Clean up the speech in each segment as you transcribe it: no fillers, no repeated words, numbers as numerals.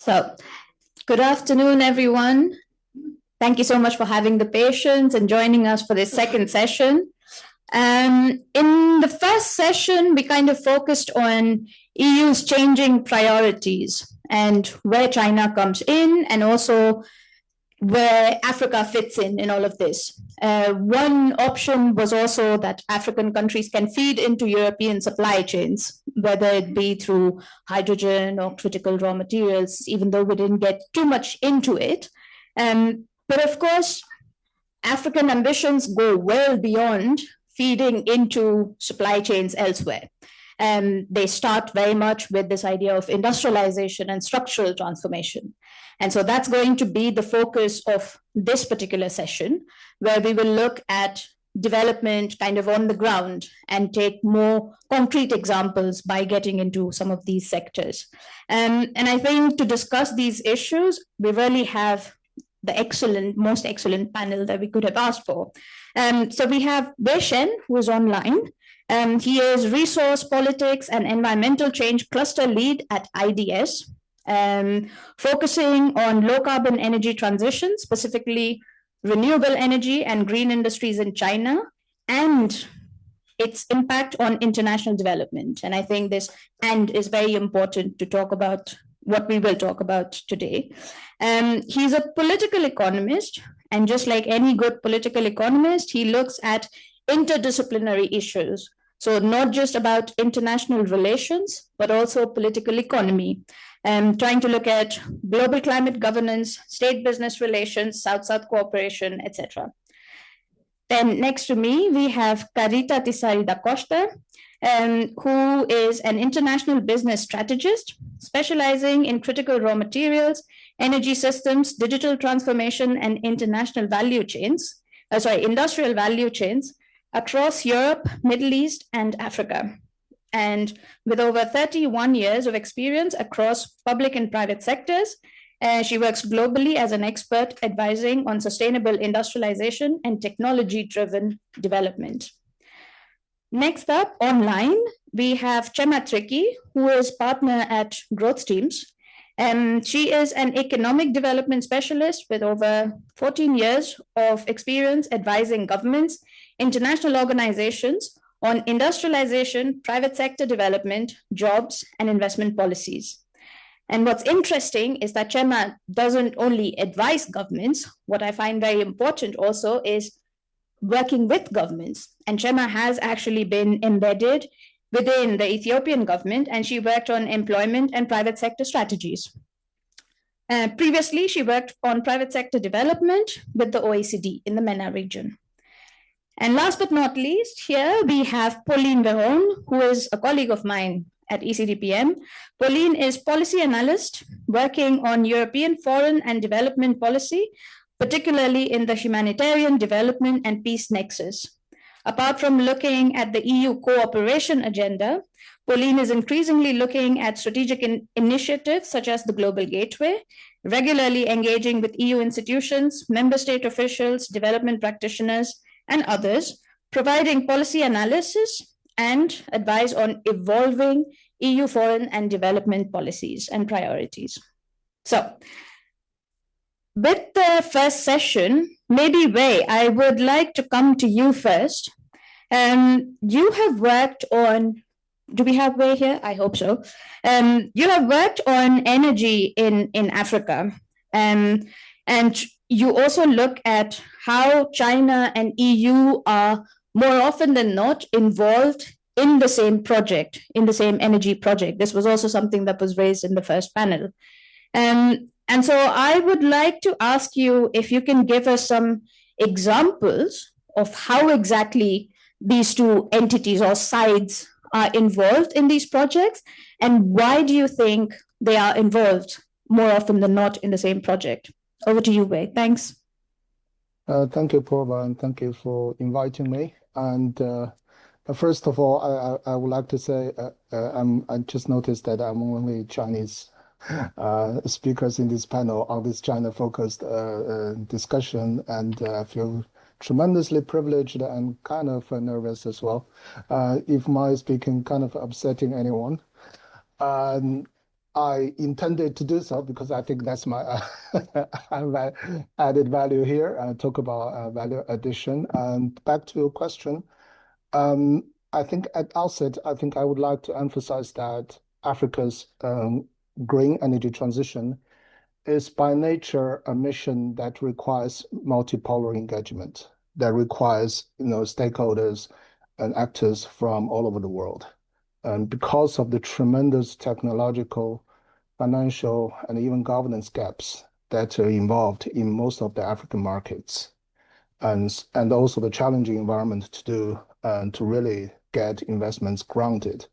So, good afternoon, everyone. Thank you so much for having the patience and joining us for this second session. In the first session, we kind of focused on EU's changing priorities and where China comes in, and also where Africa fits in all of this. One option was also that African countries can feed into European supply chains, whether it be through hydrogen or critical raw materials, even though we didn't get too much into it. But of course, African ambitions go well beyond feeding into supply chains elsewhere. They start very much with this idea of industrialization and structural transformation. And so that's going to be the focus of this particular session, where we will look at development kind of on the ground and take more concrete examples by getting into some of these sectors. And I think to discuss these issues, we really have the most excellent panel that we could have asked for. So we have Shen, who is online. He is Resource Politics and Environmental Change Cluster Lead at IDS, focusing on low-carbon energy transition, specifically renewable energy and green industries in China, and its impact on international development. And I think this "and" is very important to talk about what we will talk about today. He's a political economist, and just like any good political economist, he looks at interdisciplinary issues. So not just about international relations, but also political economy, trying to look at global climate governance, state business relations, South-South cooperation, etc. Then next to me, we have Carita Tissari da Costa, who is an international business strategist, specializing in critical raw materials, energy systems, digital transformation, and industrial value chains across Europe, Middle East, and Africa. And with over 31 years of experience across public and private sectors, she works globally as an expert advising on sustainable industrialization and technology-driven development. Next up, online, we have Chema Triki, who is partner at Growth Teams. She is an economic development specialist with over 14 years of experience advising governments, international organizations on industrialization, private sector development, jobs, and investment policies. And what's interesting is that Chema doesn't only advise governments. What I find very important also is working with governments. And Chema has actually been embedded within the Ethiopian government, and she worked on employment and private sector strategies. Previously, she worked on private sector development with the OECD in the MENA region. And last but not least, here we have Pauline Veron, who is a colleague of mine at ECDPM. Pauline is policy analyst working on European foreign and development policy, particularly in the humanitarian development and peace nexus. Apart from looking at the EU cooperation agenda, Pauline is increasingly looking at strategic initiatives such as the Global Gateway, regularly engaging with EU institutions, member state officials, development practitioners, and others, providing policy analysis and advice on evolving EU foreign and development policies and priorities. So, with the first session, maybe Wei, I would like to come to you first. You have worked on, do we have Wei here? I hope so. You have worked on energy in Africa. And you also look at how China and EU are more often than not involved in the same project, in the same energy project. This was also something that was raised in the first panel. And so I would like to ask you if you can give us some examples of how exactly these two entities or sides are involved in these projects, and why do you think they are involved more often than not in the same project? Over to you, Wei. Thanks. Thank you, Poorva, and thank you for inviting me. And first of all, I would like to say I just noticed that I'm only Chinese speakers in this panel on this China-focused discussion, and I feel tremendously privileged and kind of nervous as well, if my speaking kind of upsetting anyone. I intended to do so because I think that's my added value here. Talk about value addition. And back to your question, I think at outset, I think I would like to emphasize that Africa's green energy transition is by nature a mission that requires multipolar engagement, that requires, stakeholders and actors from all over the world. And because of the tremendous technological, financial, and even governance gaps that are involved in most of the African markets, and also the challenging environment to do and to really get investments grounded.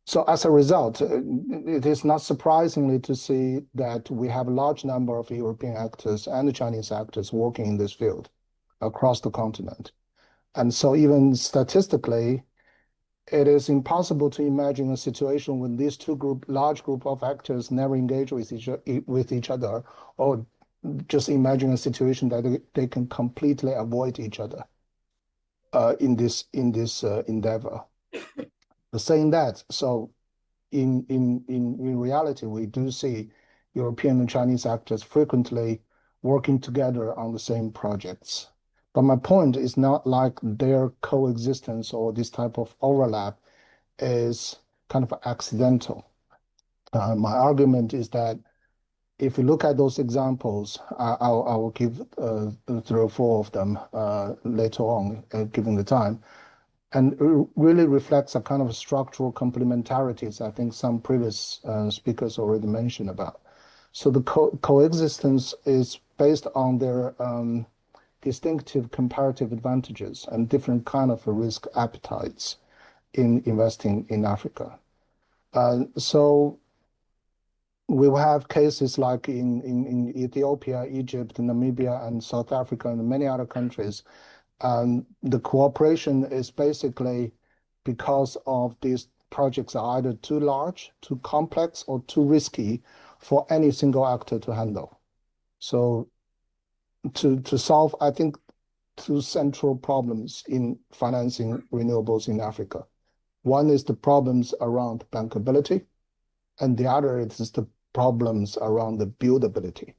So as a result, it is not surprisingly to see that we have a large number of European actors and Chinese actors working in this field across the continent. And so even statistically, it is impossible to imagine a situation when these large group of actors never engage with each other, or just imagine a situation that they can completely avoid each other in this endeavor. Saying that, so in reality, we do see European and Chinese actors frequently working together on the same projects. But my point is not like their coexistence or this type of overlap is kind of accidental. My argument is that if you look at those examples, I will give 3 or 4 of them later on, given the time, and really reflects a kind of structural complementarities I think some previous speakers already mentioned about. So the coexistence is based on their distinctive comparative advantages and different kind of risk appetites in investing in Africa. So we will have cases like in Ethiopia, Egypt, Namibia, and South Africa, and many other countries. The cooperation is basically because of these projects are either too large, too complex, or too risky for any single actor to handle. So to solve, I think, 2 central problems in financing renewables in Africa. One is the problems around bankability, and the other is the problems around the buildability.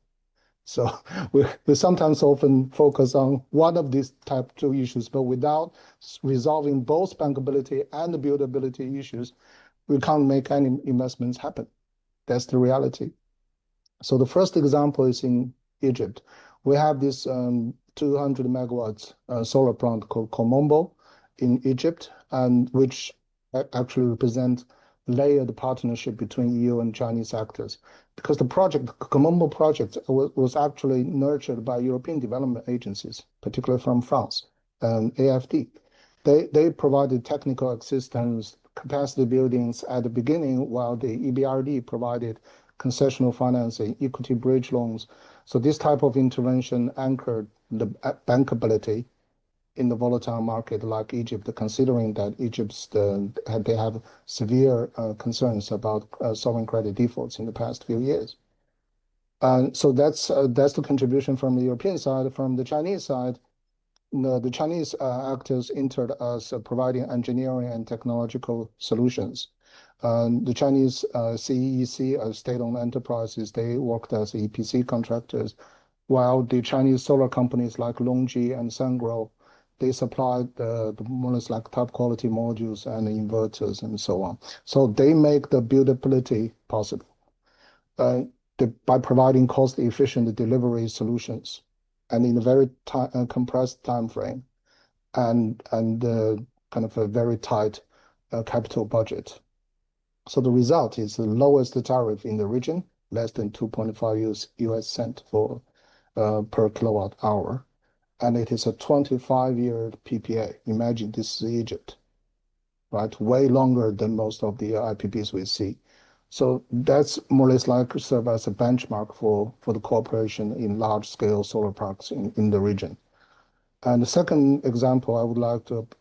So we sometimes often focus on one of these type 2 issues, but without resolving both bankability and the buildability issues, we can't make any investments happen. That's the reality. So the first example is in Egypt. We have this 200 megawatts solar plant called Komombo in Egypt, and which actually represent layered partnership between EU and Chinese actors. Because the Komombo project, was actually nurtured by European development agencies, particularly from France and AFD. They provided technical assistance, capacity buildings at the beginning, while the EBRD provided concessional financing, equity bridge loans. So this type of intervention anchored the bankability in the volatile market like Egypt, considering that they have severe concerns about sovereign credit defaults in the past few years. So that's the contribution from the European side. From the Chinese side, the Chinese actors entered as providing engineering and technological solutions. The Chinese CEEC, state-owned enterprises, they worked as EPC contractors, while the Chinese solar companies like Longji and Sungrow, they supplied the more or less like top quality modules and inverters and so on. So they make the buildability possible by providing cost-efficient delivery solutions and in a very compressed time frame and kind of a very tight capital budget. So the result is the lowest tariff in the region, less than 2.5 US cent per kilowatt hour. And it is a 25-year PPA. Imagine this is Egypt, right? Way longer than most of the IPPs we see. So that's more or less like serve as a benchmark for the cooperation in large-scale solar parks in the region. And the second example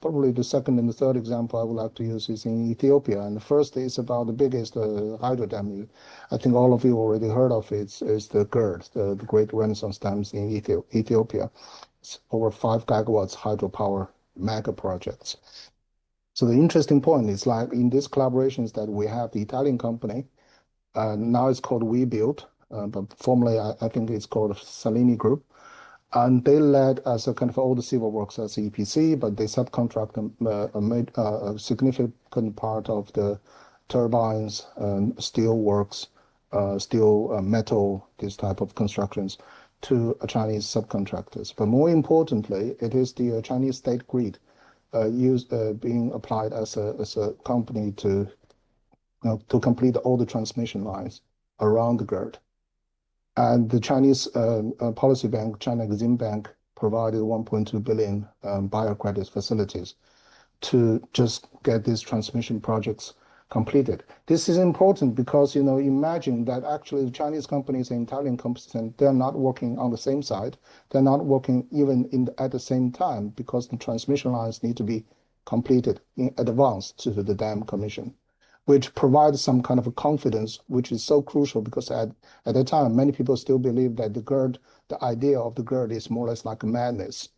probably the second and the third example I would like to use is in Ethiopia. And the first is about the biggest hydro dam. I think all of you already heard of it. It's the GERD, the Great Renaissance Dams in Ethiopia. It's over 5 gigawatts hydropower mega projects. So the interesting point is like in these collaborations that we have the Italian company Now it's called WeBuild, but formerly I think it's called Salini Group. And they led as a kind of all the civil works as EPC, but they subcontract a significant part of the turbines, steel works, steel, metal, this type of constructions to Chinese subcontractors. But more importantly, it is the Chinese state grid being applied as a company to complete all the transmission lines around the GERD. And the Chinese policy bank, China Exim Bank, provided 1.2 billion biocredit facilities to just get these transmission projects completed. This is important because, imagine that actually the Chinese companies and Italian companies, they're not working on the same side. They're not working even at the same time because the transmission lines need to be completed in advance to the dam commission, which provides some kind of a confidence, which is so crucial because at the time, many people still believe that the idea of the GERD is more or less like a madness,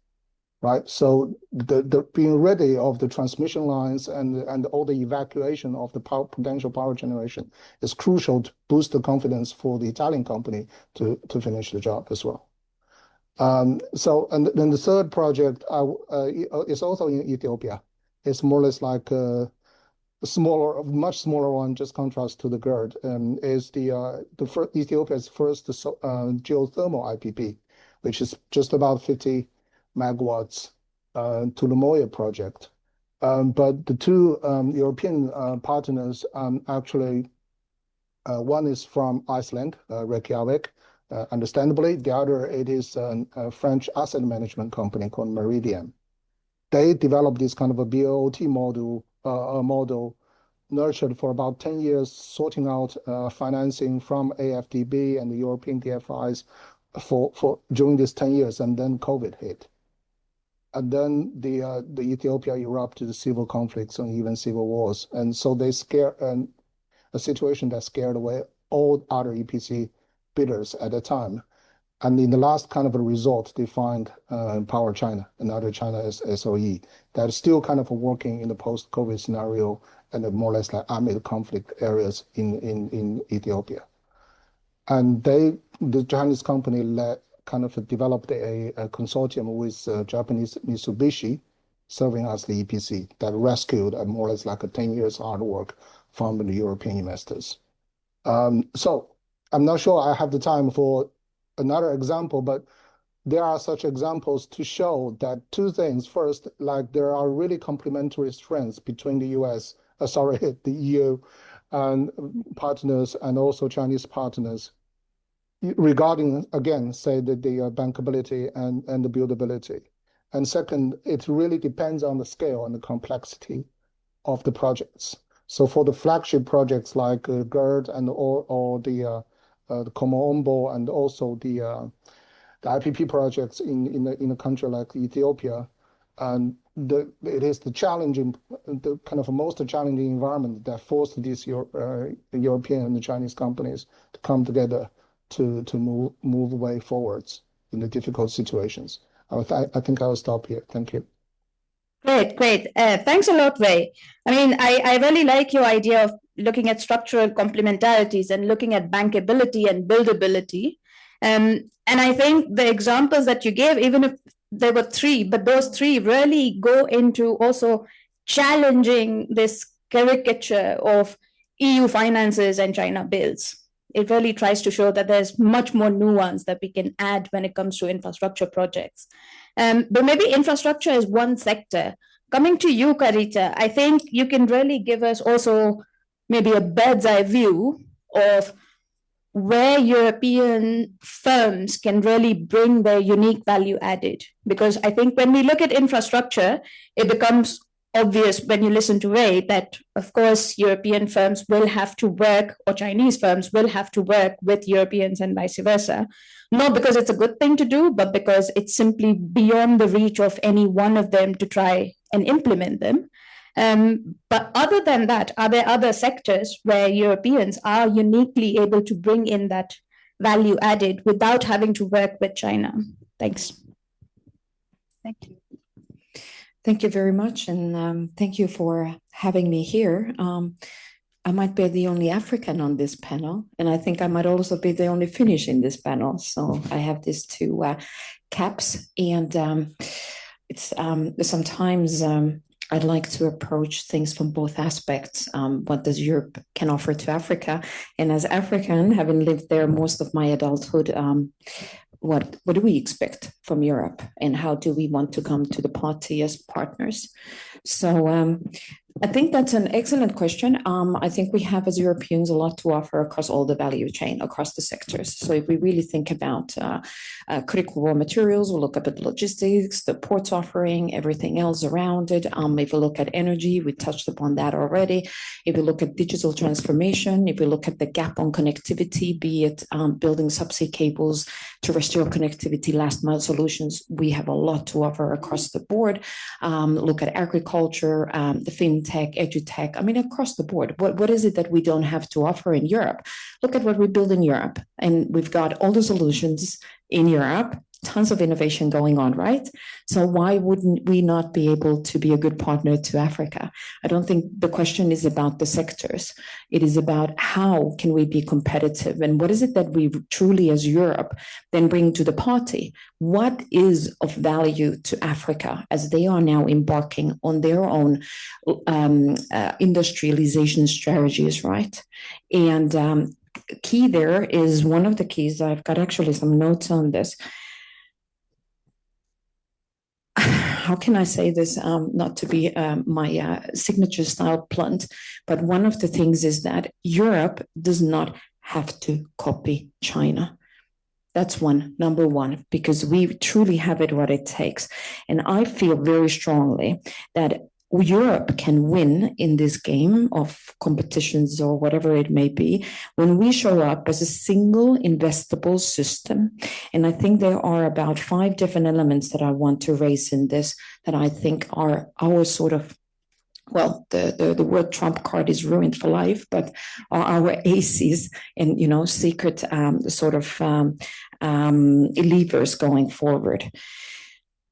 right? So the being ready of the transmission lines and all the evacuation of the potential power generation is crucial to boost the confidence for the Italian company to finish the job as well. And then the third project is also in Ethiopia. It's more or less like much smaller one, just contrast to the GERD, is Ethiopia's first geothermal IPP, which is just about 50 megawatts to the Moya project. But the two European partners, actually, one is from Iceland, Reykjavik, understandably. The other, it is a French asset management company called Meridian. They developed this kind of a BOT model, nurtured for about 10 years, sorting out financing from AFDB and the European DFIs for during these 10 years, and then COVID hit. And then the Ethiopia erupted civil conflicts and even civil wars. And so they a situation that scared away all other EPC bidders at the time. And in the last kind of a resort, they find Power China, another China SOE, that is still kind of working in the post-COVID scenario and more or less like amid conflict areas in Ethiopia. And the Chinese company developed a consortium with Japanese Mitsubishi, serving as the EPC, that rescued more or less like a 10 years hard work from the European investors. So I'm not sure I have the time for another example, but there are such examples to show that two things. First, like there are really complementary strengths between the the EU and partners and also Chinese partners regarding, again, say that the bankability and the buildability. And second, it really depends on the scale and the complexity of the projects. So for the flagship projects like GERD and or the Komombo and also the IPP projects in a country like Ethiopia, and it is the kind of most challenging environment that forced these European and the Chinese companies to come together to move way forwards in the difficult situations. I think I will stop here. Thank you. Great. Thanks a lot, Wei. I mean, I really like your idea of looking at structural complementarities and looking at bankability and buildability. And I think the examples that you gave, even if there were three, but those three really go into also challenging this caricature of EU finances and China builds. It really tries to show that there's much more nuance that we can add when it comes to infrastructure projects. But maybe infrastructure is one sector. Coming to you, Carita, I think you can really give us also maybe a bird's eye view of where European firms can really bring their unique value added. Because I think when we look at infrastructure, it becomes obvious when you listen to Ray that, of course, European firms will have to work, or Chinese firms will have to work with Europeans and vice versa. Not because it's a good thing to do, but because it's simply beyond the reach of any one of them to try and implement them. But other than that, are there other sectors where Europeans are uniquely able to bring in that value added without having to work with China? Thanks. Thank you. Thank you very much, and thank you for having me here. I might be the only African on this panel, and I think I might also be the only Finnish in this panel. So I have these two caps, and it's sometimes I'd like to approach things from both aspects. What does Europe can offer to Africa? And as African, having lived there most of my adulthood, what do we expect from Europe, and how do we want to come to the party as partners? So I think that's an excellent question. I think we have as Europeans a lot to offer across all the value chain, across the sectors. So if we really think about critical raw materials, we'll look up at logistics, the ports offering, everything else around it. If we look at energy, we touched upon that already. If we look at digital transformation, if we look at the gap on connectivity, be it building subsea cables, terrestrial connectivity, last mile solutions, we have a lot to offer across the board. Look at agriculture, the fintech, edutech, I mean, across the board. What is it that we don't have to offer in Europe? Look at what we build in Europe, and we've got all the solutions in Europe, tons of innovation going on, right? So why wouldn't we not be able to be a good partner to Africa? I don't think the question is about the sectors. It is about how can we be competitive, and what is it that we truly as Europe then bring to the party? What is of value to Africa as they are now embarking on their own industrialization strategies, right? And key there is one of the keys. I've got actually some notes on this. How can I say this, not to be my signature style blunt, but one of the things is that Europe does not have to copy China. That's number one, because we truly have it what it takes. And I feel very strongly that Europe can win in this game of competitions or whatever it may be when we show up as a single investable system. And I think there are about 5 different elements that I want to raise in this that I think are our sort of, well, the word trump card is ruined for life, but are our aces and, secret sort of levers going forward.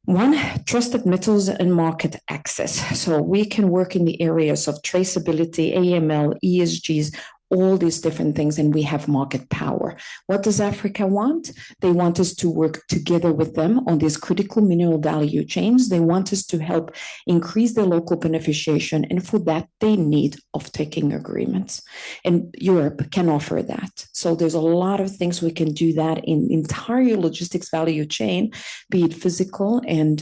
1, trusted metals and market access. So we can work in the areas of traceability, AML, ESGs, all these different things, and we have market power. What does Africa want? They want us to work together with them on these critical mineral value chains. They want us to help increase their local beneficiation, and for that, they need off-taking agreements. And Europe can offer that. So there's a lot of things we can do that in entire logistics value chain, be it physical and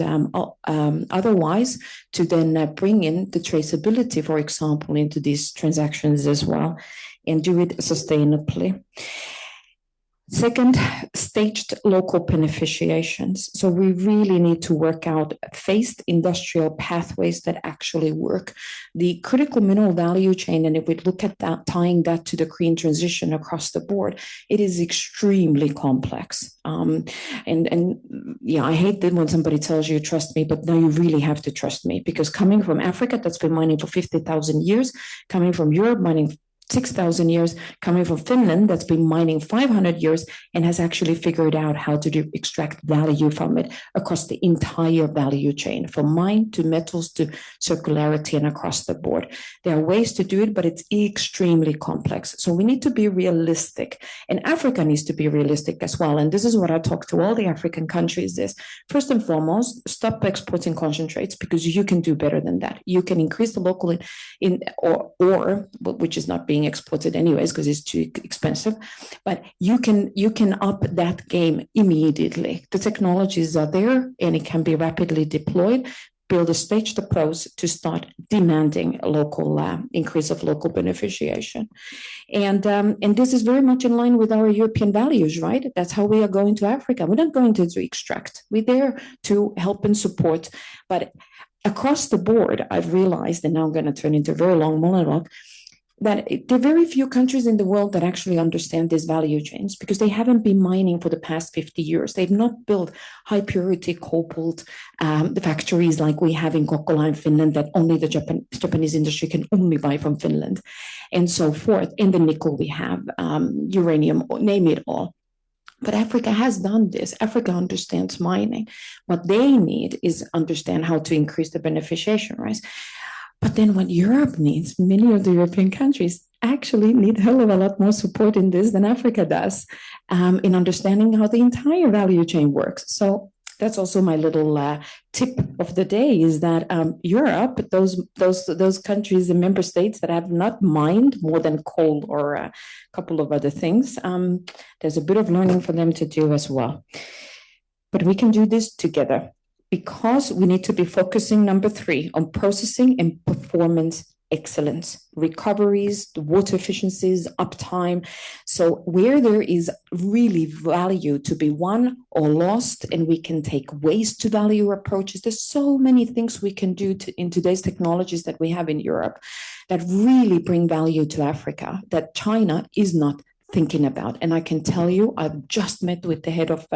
otherwise, to then bring in the traceability, for example, into these transactions as well, and do it sustainably. Second, staged local beneficiations. So we really need to work out phased industrial pathways that actually work. The critical mineral value chain, and if we look at that, tying that to the green transition across the board, it is extremely complex. And I hate that when somebody tells you, trust me, but no, you really have to trust me, because coming from Africa, that's been mining for 50,000 years, coming from Europe, mining 6,000 years, coming from Finland, that's been mining 500 years and has actually figured out how to extract value from it across the entire value chain, from mine to metals to circularity and across the board. There are ways to do it, but it's extremely complex. So we need to be realistic, and Africa needs to be realistic as well. And this is what I talk to all the African countries is, first and foremost, stop exporting concentrates, because you can do better than that. You can increase the local or which is not being exported anyways because it's too expensive, but you can up that game immediately. The technologies are there and it can be rapidly deployed. Build a staged approach to start demanding a local increase of local beneficiation, and this is very much in line with our European values, right? That's how we are going to Africa. We're not going to extract. We're there to help and support, but across the board, I've realized, and now I'm going to turn into a very long monologue, that there are very few countries in the world that actually understand these value chains, because they haven't been mining for the past 50 years. They've not built high purity cobalt the factories like we have in Kokkola in Finland, that only the Japanese industry can only buy from Finland, and so forth. In the nickel we have, uranium, name it all. But Africa has done this. Africa understands mining. What they need is understand how to increase the beneficiation, right? But then what Europe needs, many of the European countries actually need a hell of a lot more support in this than Africa does, in understanding how the entire value chain works. So that's also my little tip of the day, is that Europe, those countries and member states that have not mined more than coal or a couple of other things, there's a bit of learning for them to do as well. But we can do this together, because we need to be focusing, number 3, on processing and performance excellence, recoveries, the water efficiencies, uptime. So where there is really value to be won or lost, and we can take waste to value approaches. There's so many things we can do in today's technologies that we have in Europe that really bring value to Africa, that China is not thinking about. And I can tell you, I've just met with the head of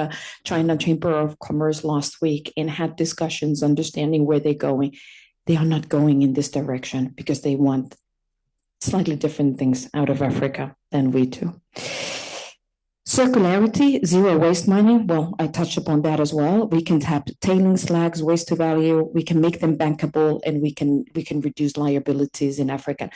China Chamber of Commerce last week and had discussions understanding where they're going. They are not going in this direction because they want slightly different things out of Africa than we do. Circularity, zero waste mining. Well, I touched upon that as well. We can tap tailings, slags, waste to value. We can make them bankable, and we can reduce liabilities in Africa.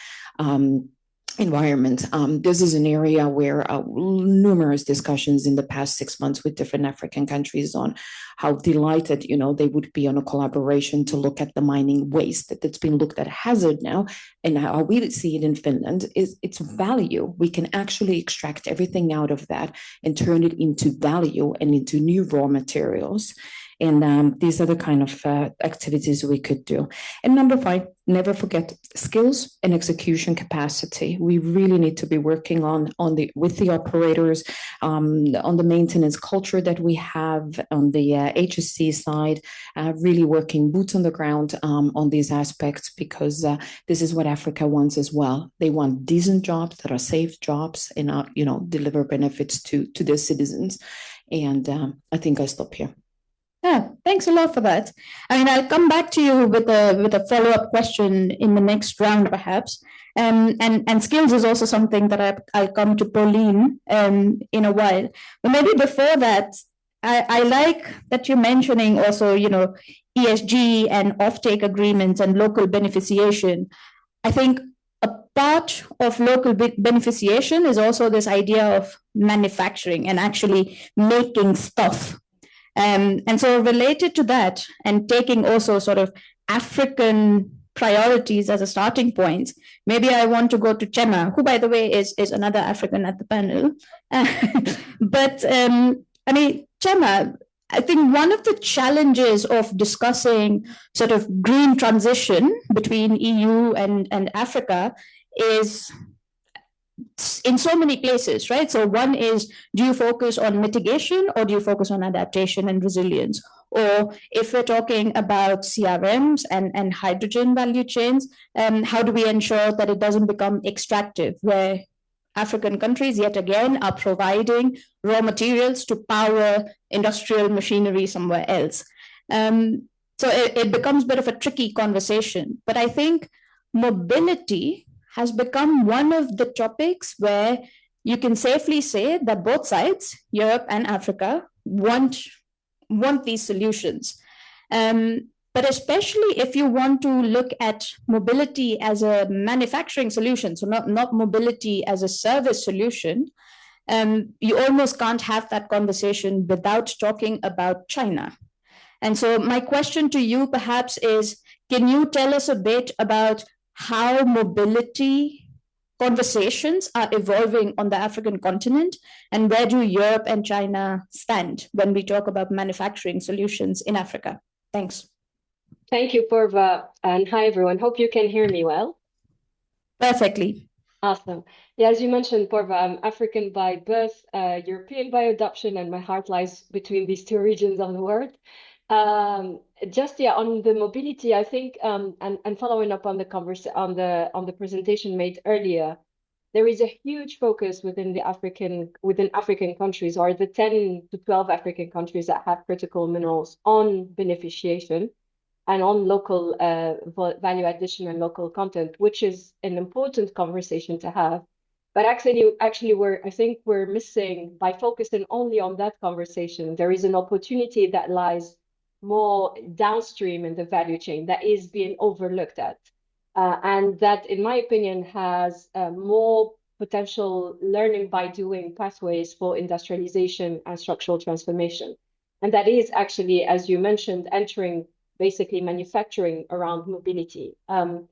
Environment. This is an area where numerous discussions in the past 6 months with different African countries on how delighted, they would be on a collaboration to look at the mining waste that's been looked at hazard now, and how we see it in Finland is its value. We can actually extract everything out of that and turn it into value and into new raw materials. And these are the kind of activities we could do. And number 5, never forget skills and execution capacity. We really need to be working with the operators, on the maintenance culture that we have on the HSC side, really working boots on the ground on these aspects, because this is what Africa wants as well. They want decent jobs that are safe jobs and deliver benefits to their citizens. And I think I stop here. Yeah, thanks a lot for that. I mean, I'll come back to you with a follow-up question in the next round, perhaps. And skills is also something that I'll come to Pauline in a while. But maybe before that, I like that you're mentioning also, ESG and offtake agreements and local beneficiation. I think a part of local beneficiation is also this idea of manufacturing and actually making stuff. And so related to that, and taking also sort of African priorities as a starting point, maybe I want to go to Chema, who, by the way, is another African at the panel. But I mean, Chema, I think one of the challenges of discussing sort of green transition between EU and Africa is in so many places, right? So one is, do you focus on mitigation or do you focus on adaptation and resilience? Or if we're talking about CRMs and hydrogen value chains, how do we ensure that it doesn't become extractive, where African countries, yet again, are providing raw materials to power industrial machinery somewhere else? So it becomes a bit of a tricky conversation. But I think mobility has become one of the topics where you can safely say that both sides, Europe and Africa, want these solutions. But especially if you want to look at mobility as a manufacturing solution, so not mobility as a service solution, you almost can't have that conversation without talking about China. And so my question to you perhaps is, can you tell us a bit about how mobility conversations are evolving on the African continent, and where do Europe and China stand when we talk about manufacturing solutions in Africa? Thanks. Thank you, Poorva, and hi everyone. Hope you can hear me well. Perfectly. Awesome. Yeah, as you mentioned, Poorva, I'm African by birth, European by adoption, and my heart lies between these two regions of the world. On the mobility, I think, and following up on the presentation made earlier, there is a huge focus within African countries, or the 10 to 12 African countries that have critical minerals, on beneficiation and on local value addition and local content, which is an important conversation to have. But actually, I think we're missing, by focusing only on that conversation, there is an opportunity that lies more downstream in the value chain that is being overlooked at. And that, in my opinion, has more potential learning by doing pathways for industrialization and structural transformation. And that is actually, as you mentioned, entering basically manufacturing around mobility. And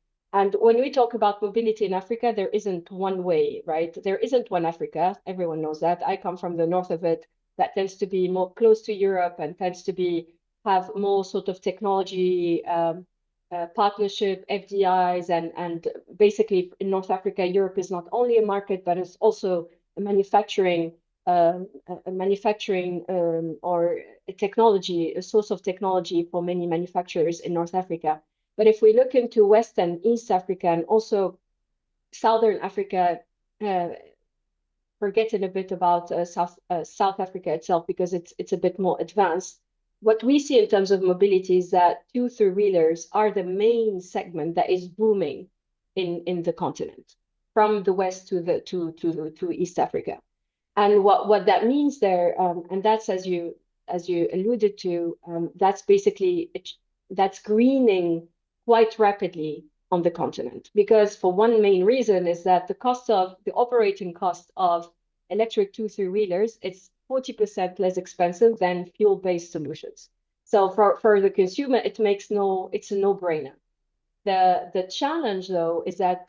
when we talk about mobility in Africa, there isn't one way, right? There isn't one Africa. Everyone knows that. I come from the north of it. That tends to be more close to Europe and tends to have more sort of technology partnership, FDIs, and basically in North Africa, Europe is not only a market, but it's also a manufacturing or a technology, a source of technology for many manufacturers in North Africa. But if we look into West and East Africa and also Southern Africa, forgetting a bit about South Africa itself because it's a bit more advanced. What we see in terms of mobility is that 2 3-wheelers are the main segment that is booming in the continent, from the West to East Africa. And what that means there, and that's as you alluded to, that's basically that's greening quite rapidly on the continent, because for one main reason is that the operating cost of electric 2 3-wheelers, it's 40% less expensive than fuel-based solutions. So for the consumer, it's a no-brainer. The challenge though is that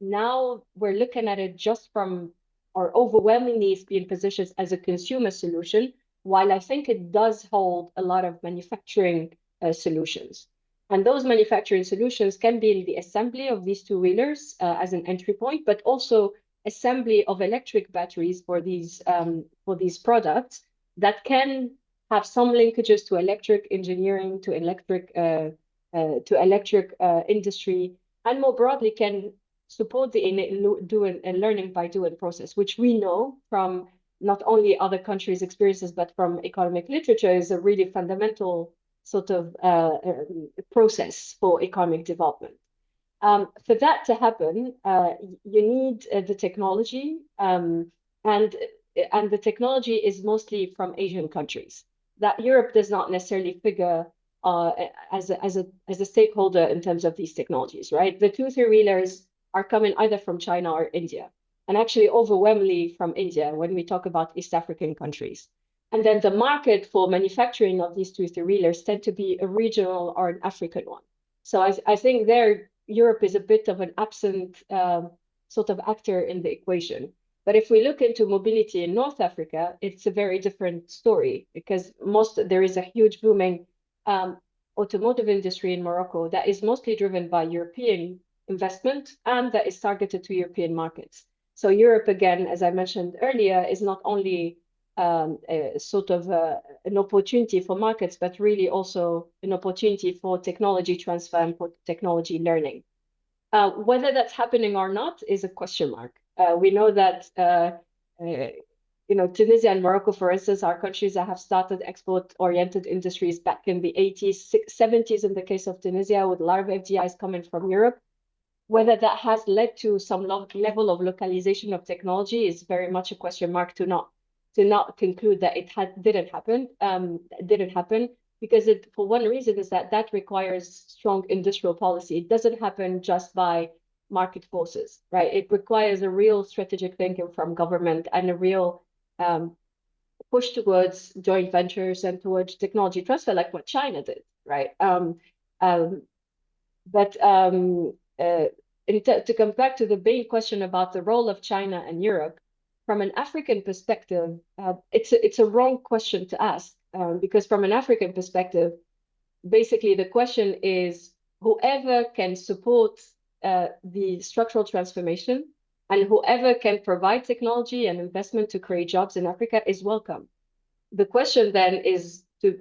now we're looking at it just from, or overwhelmingly it's being positioned as a consumer solution, while I think it does hold a lot of manufacturing solutions. And those manufacturing solutions can be the assembly of these 2-wheelers as an entry point, but also assembly of electric batteries for these products that can have some linkages to electric engineering, to electric industry, and more broadly can support the learning by doing process, which we know from not only other countries' experiences, but from economic literature is a really fundamental sort of process for economic development. For that to happen, you need the technology, and the technology is mostly from Asian countries that Europe does not necessarily figure as a stakeholder in terms of these technologies, right? The 2 3-wheelers are coming either from China or India, and actually overwhelmingly from India when we talk about East African countries. And then the market for manufacturing of these 2 3-wheelers tend to be a regional or an African one. So I think there, Europe is a bit of an absent sort of actor in the equation. But if we look into mobility in North Africa, it's a very different story, because there is a huge booming automotive industry in Morocco that is mostly driven by European investment and that is targeted to European markets. So Europe, again, as I mentioned earlier, is not only sort of an opportunity for markets, but really also an opportunity for technology transfer and for technology learning. Whether that's happening or not is a question mark. We know that Tunisia and Morocco, for instance, are countries that have started export-oriented industries back in the 80s, 70s in the case of Tunisia, with a lot of FDIs coming from Europe. Whether that has led to some level of localization of technology is very much a question mark to not conclude that it didn't happen, because for one reason is that requires strong industrial policy. It doesn't happen just by market forces, right? It requires a real strategic thinking from government and a real push towards joint ventures and towards technology transfer, like what China did, right? To come back to the main question about the role of China and Europe, from an African perspective, it's a wrong question to ask, because from an African perspective, basically the question is whoever can support the structural transformation and whoever can provide technology and investment to create jobs in Africa is welcome. The question then is to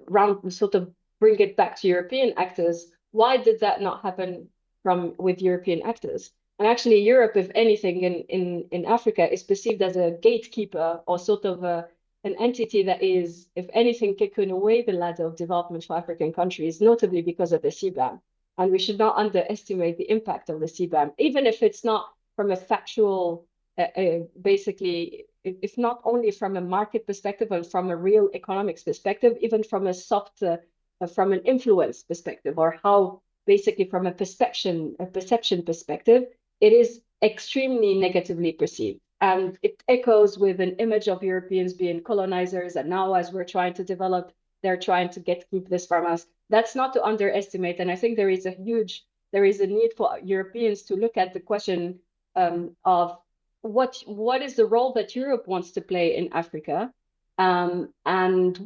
sort of bring it back to European actors. Why did that not happen with European actors? And actually Europe, if anything, in Africa is perceived as a gatekeeper or sort of an entity that is, if anything, kicking away the ladder of development for African countries, notably because of the CBAM. And we should not underestimate the impact of the CBAM, even if it's not from a factual, basically, if not only from a market perspective and from a real economics perspective, even from a soft, from an influence perspective, or how basically from a perception perspective, it is extremely negatively perceived. And it echoes with an image of Europeans being colonizers. And now as we're trying to develop, they're trying to keep this from us. That's not to underestimate. And I think there is a need for Europeans to look at the question of what is the role that Europe wants to play in Africa, and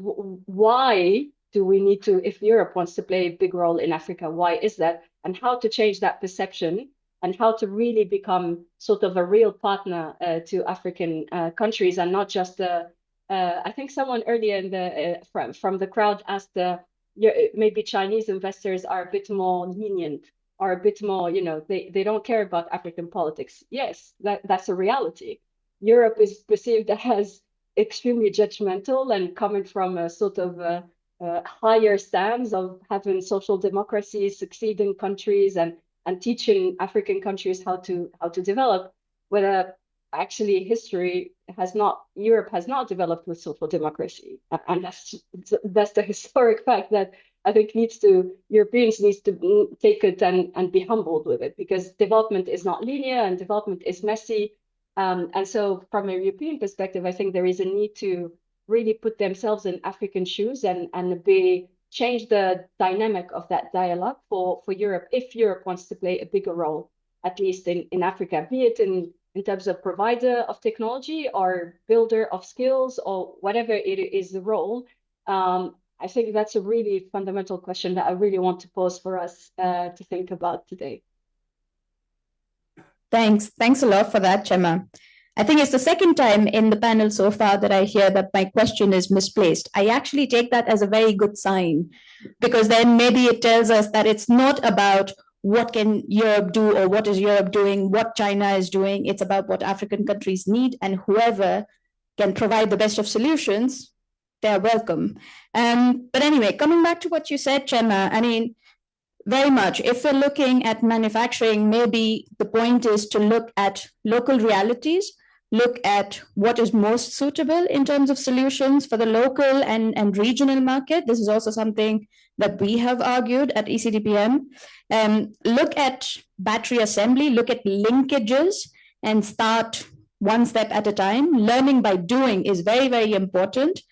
why do we need to, if Europe wants to play a big role in Africa, why is that, and how to change that perception, and how to really become sort of a real partner to African countries, and not just I think someone earlier in the from the crowd asked maybe Chinese investors are a bit more lenient, or a bit more, they don't care about African politics. Yes, that's a reality. Europe is perceived as extremely judgmental and coming from a sort of higher stance of having social democracy, succeeding countries, and teaching African countries how to develop, where actually Europe has not developed with social democracy. And that's the historic fact that I think Europeans needs to take it and be humbled with it, because development is not linear and development is messy. And so from a European perspective, I think there is a need to really put themselves in African shoes and change the dynamic of that dialogue for Europe, if Europe wants to play a bigger role, at least in Africa, be it in terms of provider of technology or builder of skills, or whatever it is the role. I think that's a really fundamental question that I really want to pose for us to think about today. Thanks a lot for that, Chema. I think it's the second time in the panel so far that I hear that my question is misplaced. I actually take that as a very good sign, because then maybe it tells us that it's not about what can Europe do or what is Europe doing, what China is doing. It's about what African countries need, and whoever can provide the best of solutions, they're welcome. But anyway, coming back to what you said, Chema, I mean, very much, if we're looking at manufacturing, maybe the point is to look at local realities, look at what is most suitable in terms of solutions for the local and regional market. This is also something that we have argued at ECDPM. Look at battery assembly, look at linkages, and start one step at a time. Learning by doing is very, very important.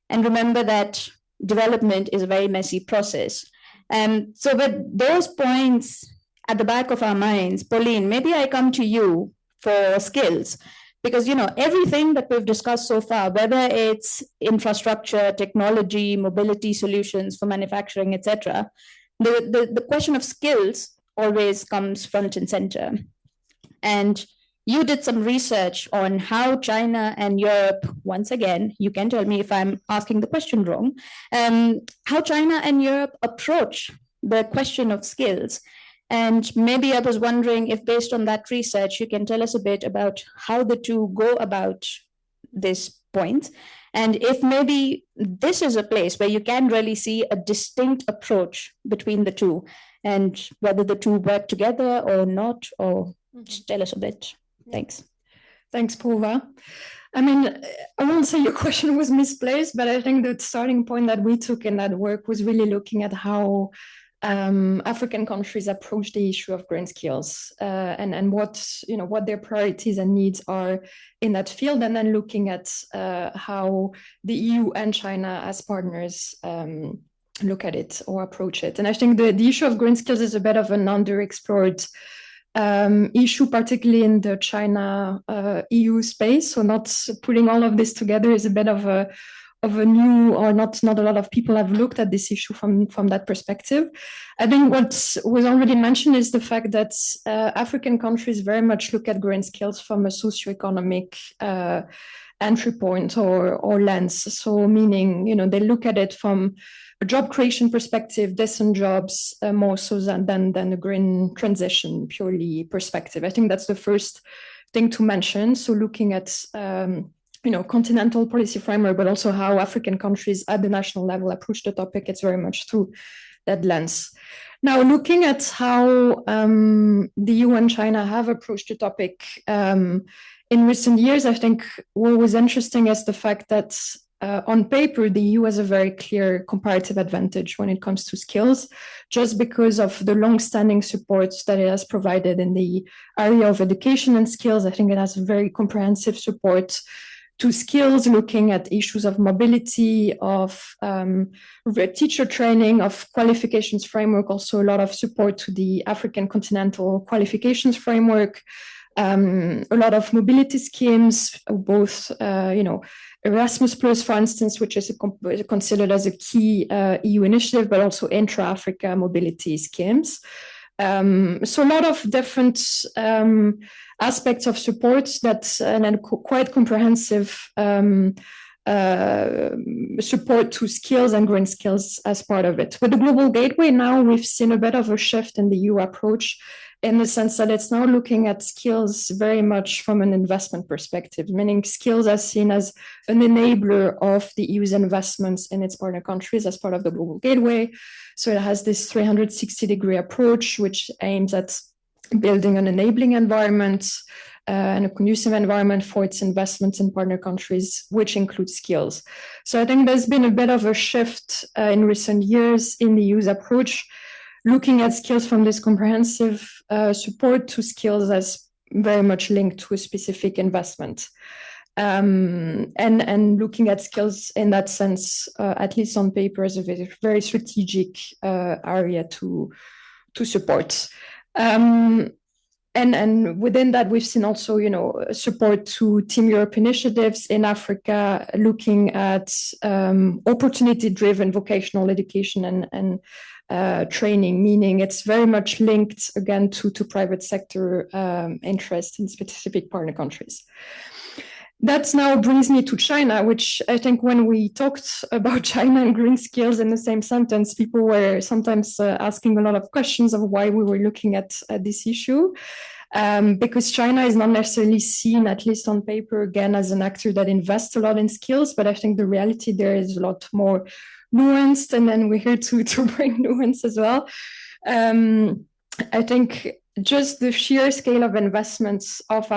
And remember that development is a very messy process. So with those points at the back of our minds, Pauline, maybe I come to you for skills, because everything that we've discussed so far, whether it's infrastructure, technology, mobility solutions for manufacturing, etc., the question of skills always comes front and center. And you did some research on how China and Europe, once again, you can tell me if I'm asking the question wrong, how China and Europe approach the question of skills. And maybe I was wondering if, based on that research, you can tell us a bit about how the two go about this point, and if maybe this is a place where you can really see a distinct approach between the two, and whether the two work together or not, or just tell us a bit. Thanks. Thanks, Poorva. I mean, I won't say your question was misplaced, but I think the starting point that we took in that work was really looking at how African countries approach the issue of green skills and what their priorities and needs are in that field, and then looking at how the EU and China as partners look at it or approach it. And I think the issue of green skills is a bit of an underexplored issue, particularly in the China EU space. So not putting all of this together is a bit of a new, or not a lot of people have looked at this issue from that perspective. I think what was already mentioned is the fact that African countries very much look at green skills from a socioeconomic entry point or lens. So meaning, they look at it from a job creation perspective, decent jobs, more so than a green transition purely perspective. I think that's the first thing to mention. So looking at continental policy framework, but also how African countries at the national level approach the topic, it's very much through that lens. Now, looking at how the EU and China have approached the topic in recent years, I think what was interesting is the fact that on paper, the EU has a very clear comparative advantage when it comes to skills, just because of the long-standing support that it has provided in the area of education and skills. I think it has very comprehensive support to skills, looking at issues of mobility, of teacher training, of qualifications framework, also a lot of support to the African continental qualifications framework, a lot of mobility schemes, both, Erasmus Plus, for instance, which is considered as a key EU initiative, but also intra-Africa mobility schemes. So a lot of different aspects of support and then quite comprehensive support to skills and green skills as part of it. With the Global Gateway now, we've seen a bit of a shift in the EU approach, in the sense that it's now looking at skills very much from an investment perspective, meaning skills are seen as an enabler of the EU's investments in its partner countries as part of the Global Gateway. So it has this 360-degree approach, which aims at building an enabling environment and a conducive environment for its investments in partner countries, which includes skills. So I think there's been a bit of a shift in recent years in the EU's approach, looking at skills from this comprehensive support to skills as very much linked to a specific investment. And looking at skills in that sense, at least on paper, as a very, very strategic area to support. And within that, we've seen also, support to Team Europe initiatives in Africa, looking at opportunity-driven vocational education and training, meaning it's very much linked again to private sector interest in specific partner countries. That now brings me to China, which I think when we talked about China and green skills in the same sentence, people were sometimes asking a lot of questions of why we were looking at this issue. Because China is not necessarily seen, at least on paper, again, as an actor that invests a lot in skills, but I think the reality there is a lot more nuanced, and then we're here to bring nuance as well. I think just the sheer scale of investments of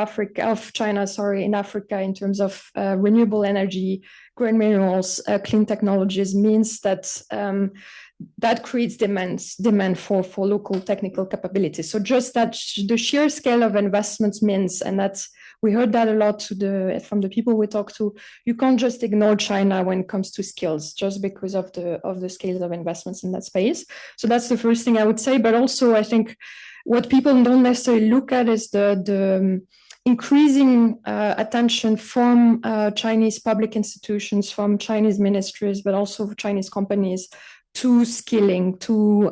China in Africa in terms of renewable energy, green minerals, clean technologies means that that creates demand for local technical capabilities. So just that the sheer scale of investments means, and that's, we heard that a lot from the people we talked to, you can't just ignore China when it comes to skills, just because of the scales of investments in that space. So that's the first thing I would say. But also, I think what people don't necessarily look at is the increasing attention from Chinese public institutions, from Chinese ministries, but also Chinese companies, to skilling, to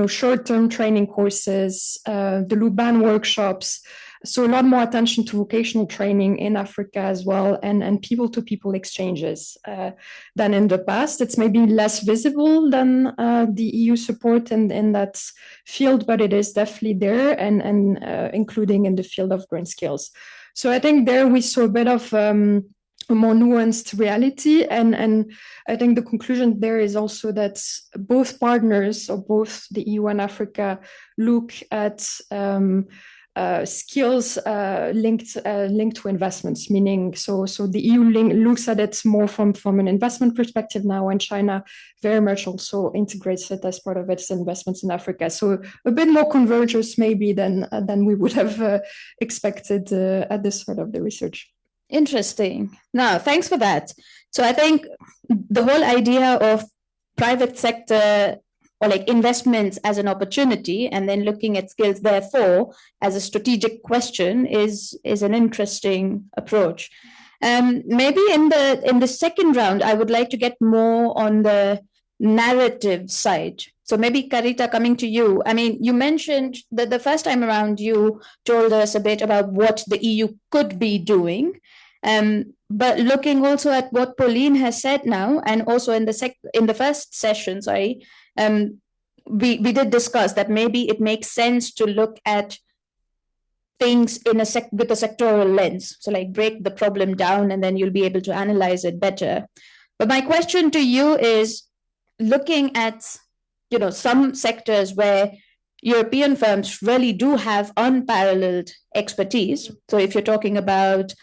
short-term training courses, the Luban workshops. So a lot more attention to vocational training in Africa as well, and people-to-people exchanges than in the past. It's maybe less visible than the EU support in that field, but it is definitely there, and including in the field of green skills. So I think there we saw a bit of a more nuanced reality, and I think the conclusion there is also that both partners, or both the EU and Africa, look at skills linked to investments, meaning so the EU looks at it more from an investment perspective now, and China very much also integrates it as part of its investments in Africa. So a bit more convergence maybe than we would have expected at this part of the research. Interesting. No, thanks for that. So I think the whole idea of private sector or like investments as an opportunity, and then looking at skills therefore as a strategic question is an interesting approach. Maybe in the second round, I would like to get more on the narrative side. So maybe Carita, coming to you. I mean, you mentioned that the first time around you told us a bit about what the EU could be doing. But looking also at what Pauline has said now, and also in the first session, we did discuss that maybe it makes sense to look at things with a sectoral lens. So like break the problem down, and then you'll be able to analyze it better. But my question to you is, looking at some sectors where European firms really do have unparalleled expertise. So if you're talking about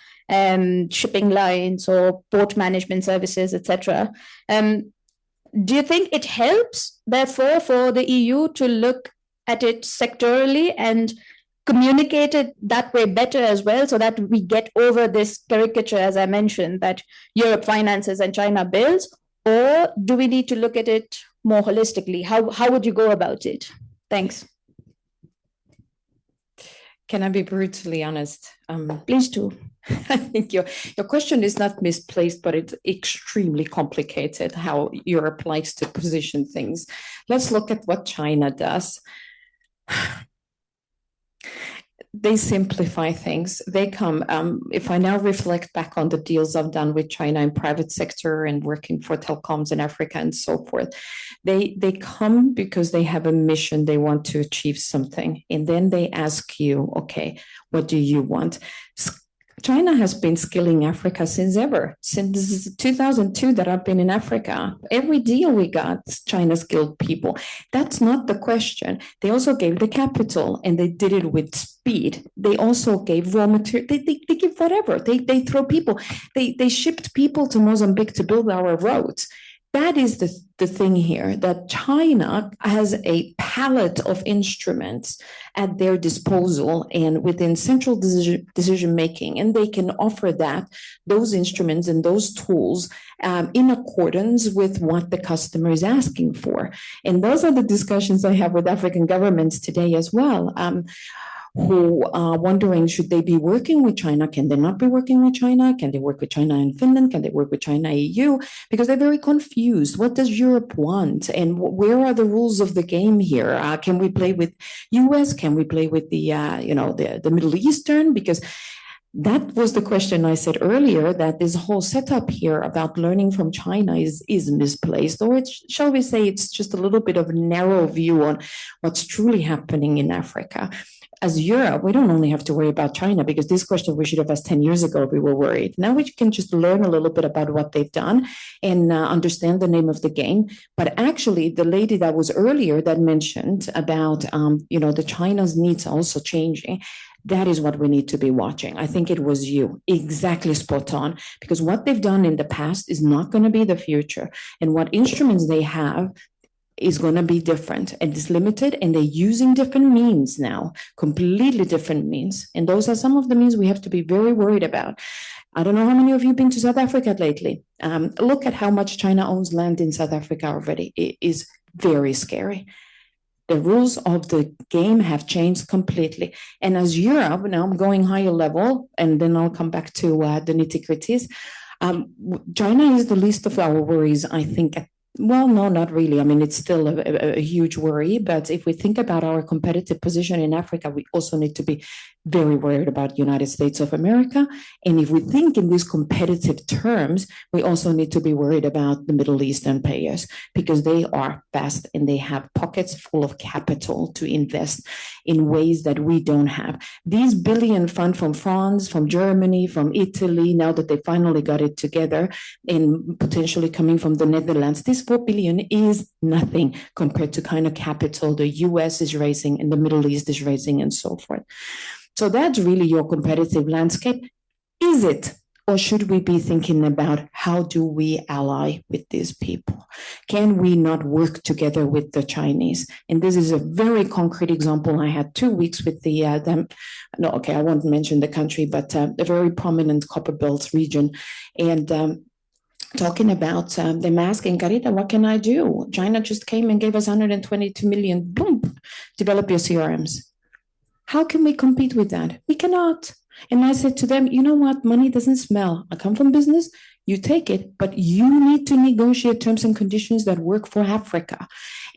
shipping lines or port management services, etc. Do you think it helps, therefore, for the EU to look at it sectorally and communicate it that way better as well, so that we get over this caricature, as I mentioned, that Europe finances and China builds? Or do we need to look at it more holistically? How would you go about it? Thanks. Can I be brutally honest? Please do. I think your question is not misplaced, but it's extremely complicated how Europe likes to position things. Let's look at what China does. They simplify things. They come, if I now reflect back on the deals I've done with China in private sector and working for telecoms in Africa and so forth, they come because they have a mission, they want to achieve something. And then they ask you, okay, what do you want? China has been skilling Africa since 2002 that I've been in Africa. Every deal we got, China skilled people. That's not the question. They also gave the capital and they did it with speed. They also gave raw material. They give whatever. They throw people. They shipped people to Mozambique to build our roads. That is the thing here, that China has a palette of instruments at their disposal and within central decision making, and they can offer those instruments and those tools in accordance with what the customer is asking for. And those are the discussions I have with African governments today as well. Who are wondering, should they be working with China? Can they not be working with China? Can they work with China and Finland? Can they work with China EU? Because they're very confused. What does Europe want? And where are the rules of the game here? Can we play with US? Can we play with the Middle Eastern? Because that was the question I said earlier, that this whole setup here about learning from China is misplaced, or shall we say it's just a little bit of a narrow view on what's truly happening in Africa. As Europe, we don't only have to worry about China, because this question we should have asked 10 years ago, we were worried. Now we can just learn a little bit about what they've done and understand the name of the game. But actually, the lady that was earlier that mentioned about, the China's needs also changing, that is what we need to be watching. I think it was you, exactly spot on, because what they've done in the past is not going to be the future. And what instruments they have is going to be different and is limited, and they're using different means now, completely different means. And those are some of the means we have to be very worried about. I don't know how many of you have been to South Africa lately. Look at how much China owns land in South Africa already. It is very scary. The rules of the game have changed completely. And as Europe, now I'm going higher level, and then I'll come back to the nitty-gritties. China is the least of our worries, I think. Well, no, not really. I mean, it's still a huge worry. But if we think about our competitive position in Africa, we also need to be very worried about the United States of America. And if we think in these competitive terms, we also need to be worried about the Middle Eastern players, because they are vast and they have pockets full of capital to invest in ways that we don't have. These billion funds from France, from Germany, from Italy, now that they finally got it together, and potentially coming from the Netherlands, this 4 billion is nothing compared to kind of capital the US is raising and the Middle East is raising and so forth. So that's really your competitive landscape. Is it? Or should we be thinking about how do we ally with these people? Can we not work together with the Chinese? And this is a very concrete example. I had 2 weeks with I won't mention the country, but a very prominent copper belt region. And talking about them asking, Carita, what can I do? China just came and gave us 122 million, boom, develop your CRMs. How can we compete with that? We cannot. And I said to them, you know what? Money doesn't smell. I come from business. You take it, but you need to negotiate terms and conditions that work for Africa.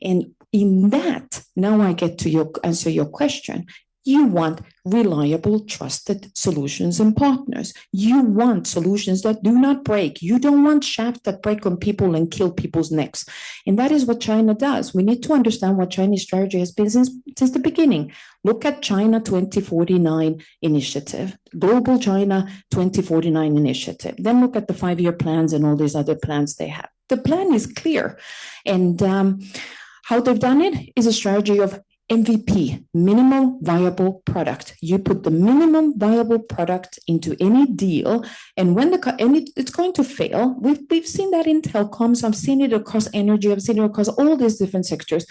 And in that, now I get to answer your question. You want reliable, trusted solutions and partners. You want solutions that do not break. You don't want shafts that break on people and kill people's necks. And that is what China does. We need to understand what Chinese strategy has been since the beginning. Look at China 2049 initiative, Global China 2049 initiative. Then look at the 5-year plans and all these other plans they have. The plan is clear. And how they've done it is a strategy of MVP, minimum viable product. You put the minimum viable product into any deal, and when it's going to fail. We've seen that in telecoms. I've seen it across energy. I've seen it across all these different sectors.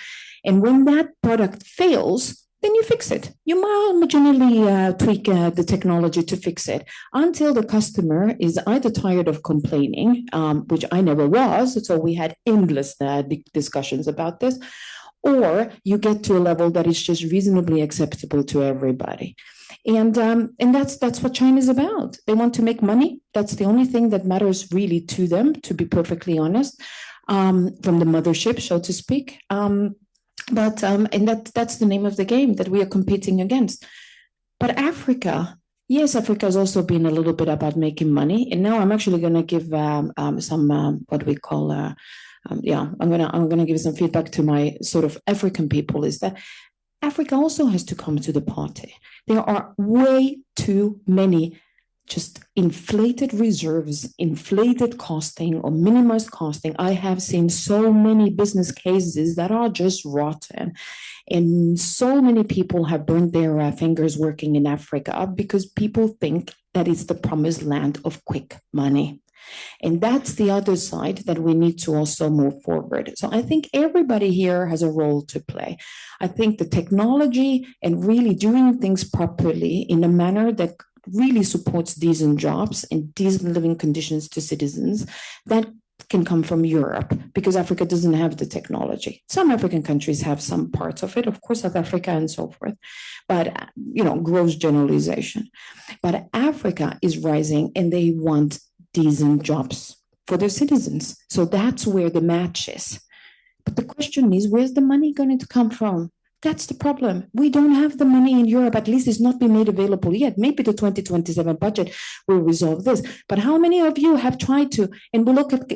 And when that product fails, then you fix it. You marginally tweak the technology to fix it until the customer is either tired of complaining, which I never was. So we had endless discussions about this. Or you get to a level that is just reasonably acceptable to everybody. And that's what China is about. They want to make money. That's the only thing that matters really to them, to be perfectly honest, from the mothership, so to speak. And that's the name of the game that we are competing against. But Africa, yes, Africa has also been a little bit about making money. And now I'm actually going to give some what we call I'm gonna give some feedback to my sort of African people, is that Africa also has to come to the party. There are way too many just inflated reserves, inflated costing or minimized costing. I have seen so many business cases that are just rotten. And so many people have burned their fingers working in Africa because people think that it's the promised land of quick money. And that's the other side that we need to also move forward. So I think everybody here has a role to play. I think the technology and really doing things properly in a manner that really supports decent jobs and decent living conditions to citizens, that can come from Europe, because Africa doesn't have the technology. Some African countries have some parts of it, of course, South Africa and so forth, but, gross generalization. But Africa is rising and they want decent jobs for their citizens. So that's where the match is. But the question is, where's the money going to come from? That's the problem. We don't have the money in Europe. At least it's not been made available yet. Maybe the 2027 budget will resolve this. But how many of you have tried to? And we look at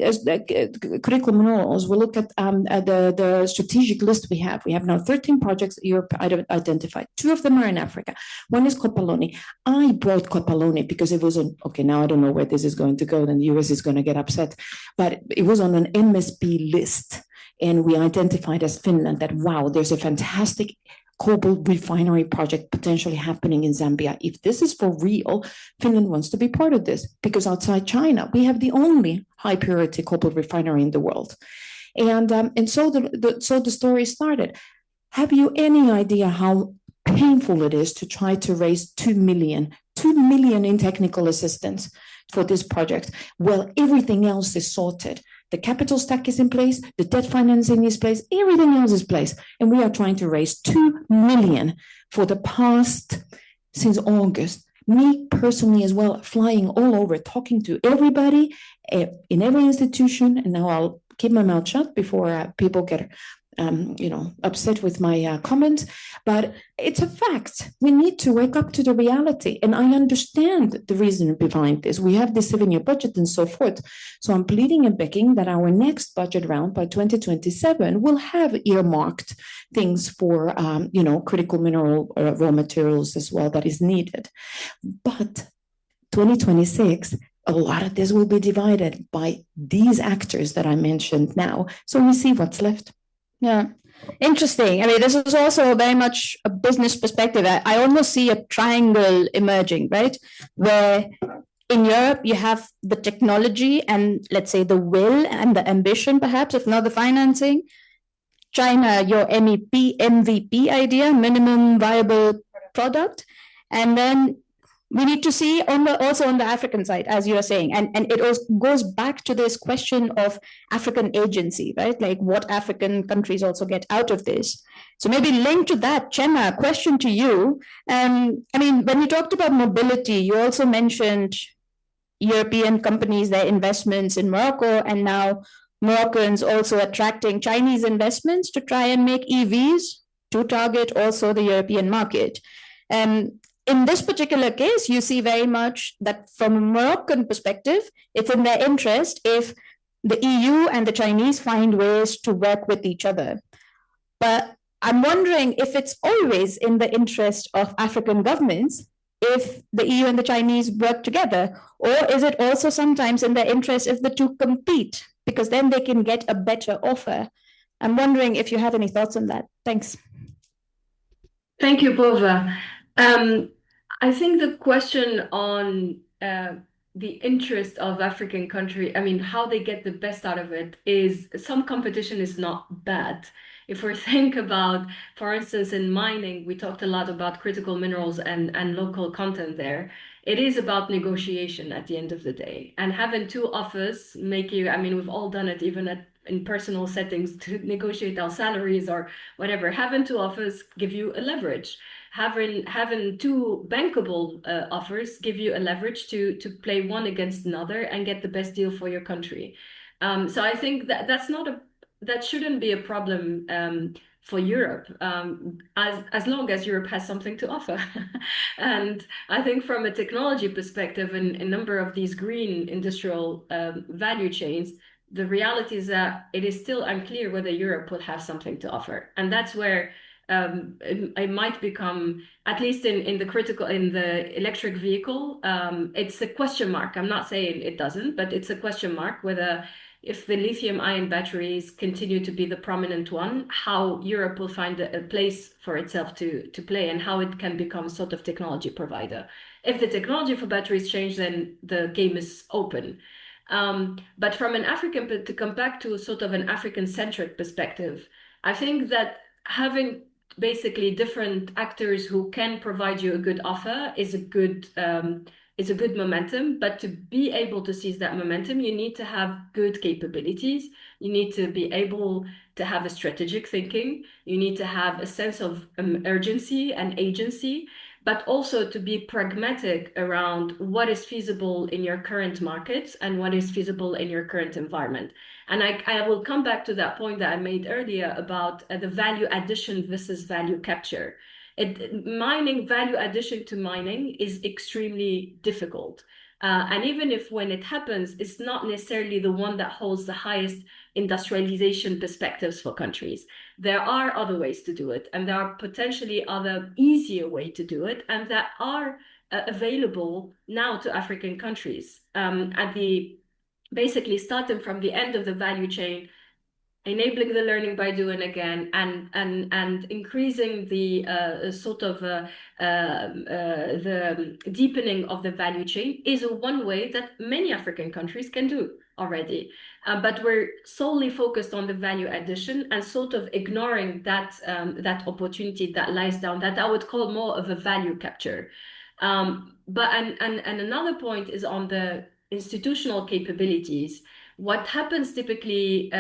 critical minerals. We look at the strategic list we have. We have now 13 projects Europe identified. 2 of them are in Africa. One is Copalone. I brought Copalone because it was now I don't know where this is going to go. Then the US is going to get upset. But it was on an MSP list. And we identified as Finland that, wow, there's a fantastic cobalt refinery project potentially happening in Zambia. If this is for real, Finland wants to be part of this, because outside China, we have the only high purity cobalt refinery in the world. And so the story started. Have you any idea how painful it is to try to raise 2 million in technical assistance for this project? Well, everything else is sorted. The capital stack is in place, the debt financing is in place, everything else is in place. And we are trying to raise 2 million for the past, since August. Me personally as well, flying all over, talking to everybody in every institution. And now I'll keep my mouth shut before people get upset with my comments, but it's a fact. We need to wake up to the reality. And I understand the reason behind this. We have the 7-year budget and so forth. So I'm pleading and begging that our next budget round by 2027 will have earmarked things for, critical mineral raw materials as well that is needed. But 2026, a lot of this will be divided by these actors that I mentioned now. So we see what's left. Yeah, interesting. I mean, this is also very much a business perspective. I almost see a triangle emerging, right? Where in Europe, you have the technology and, let's say, the will and the ambition, perhaps, if not the financing. China, your MVP idea, minimum viable product. And then we need to see also on the African side, as you are saying, and it also goes back to this question of African agency, right? Like what African countries also get out of this. So maybe linked to that, Chema, question to you. When you talked about mobility, you also mentioned European companies, their investments in Morocco, and now Moroccans also attracting Chinese investments to try and make EVs to target also the European market. In this particular case, you see very much that from a Moroccan perspective, it's in their interest if the EU and the Chinese find ways to work with each other. But I'm wondering if it's always in the interest of African governments if the EU and the Chinese work together, or is it also sometimes in their interest if the two compete, because then they can get a better offer? I'm wondering if you have any thoughts on that. Thanks. Thank you, Poorva. I think the question on the interest of African country, I mean, how they get the best out of it is some competition is not bad. If we think about, for instance, in mining, we talked a lot about critical minerals and local content there. It is about negotiation at the end of the day. And having two offers make you, I mean, we've all done it even in personal settings to negotiate our salaries or whatever. Having two offers give you a leverage. Having two bankable offers give you a leverage to play one against another and get the best deal for your country. So I think that shouldn't be a problem for Europe, as long as Europe has something to offer. And I think from a technology perspective, in a number of these green industrial value chains, the reality is that it is still unclear whether Europe will have something to offer. And that's where it might become, at least in the electric vehicle, it's a question mark. I'm not saying it doesn't, but it's a question mark whether, if the lithium-ion batteries continue to be the prominent one, how Europe will find a place for itself to play and how it can become sort of technology provider. If the technology for batteries change, then the game is open. But from an African, to come back to sort of an African-centric perspective, I think that having basically different actors who can provide you a good offer is a good momentum. But to be able to seize that momentum, you need to have good capabilities. You need to be able to have a strategic thinking. You need to have a sense of urgency and agency, but also to be pragmatic around what is feasible in your current markets and what is feasible in your current environment. And I will come back to that point that I made earlier about the value addition versus value capture. Value addition to mining is extremely difficult. And even if when it happens, it's not necessarily the one that holds the highest industrialization perspectives for countries. There are other ways to do it, and there are potentially other easier ways to do it, and that are available now to African countries. Basically starting from the end of the value chain, enabling the learning by doing again, and increasing the the deepening of the value chain is one way that many African countries can do already. But we're solely focused on the value addition and sort of ignoring that opportunity that lies down, that I would call more of a value capture. But another point is on the institutional capabilities. What happens typically,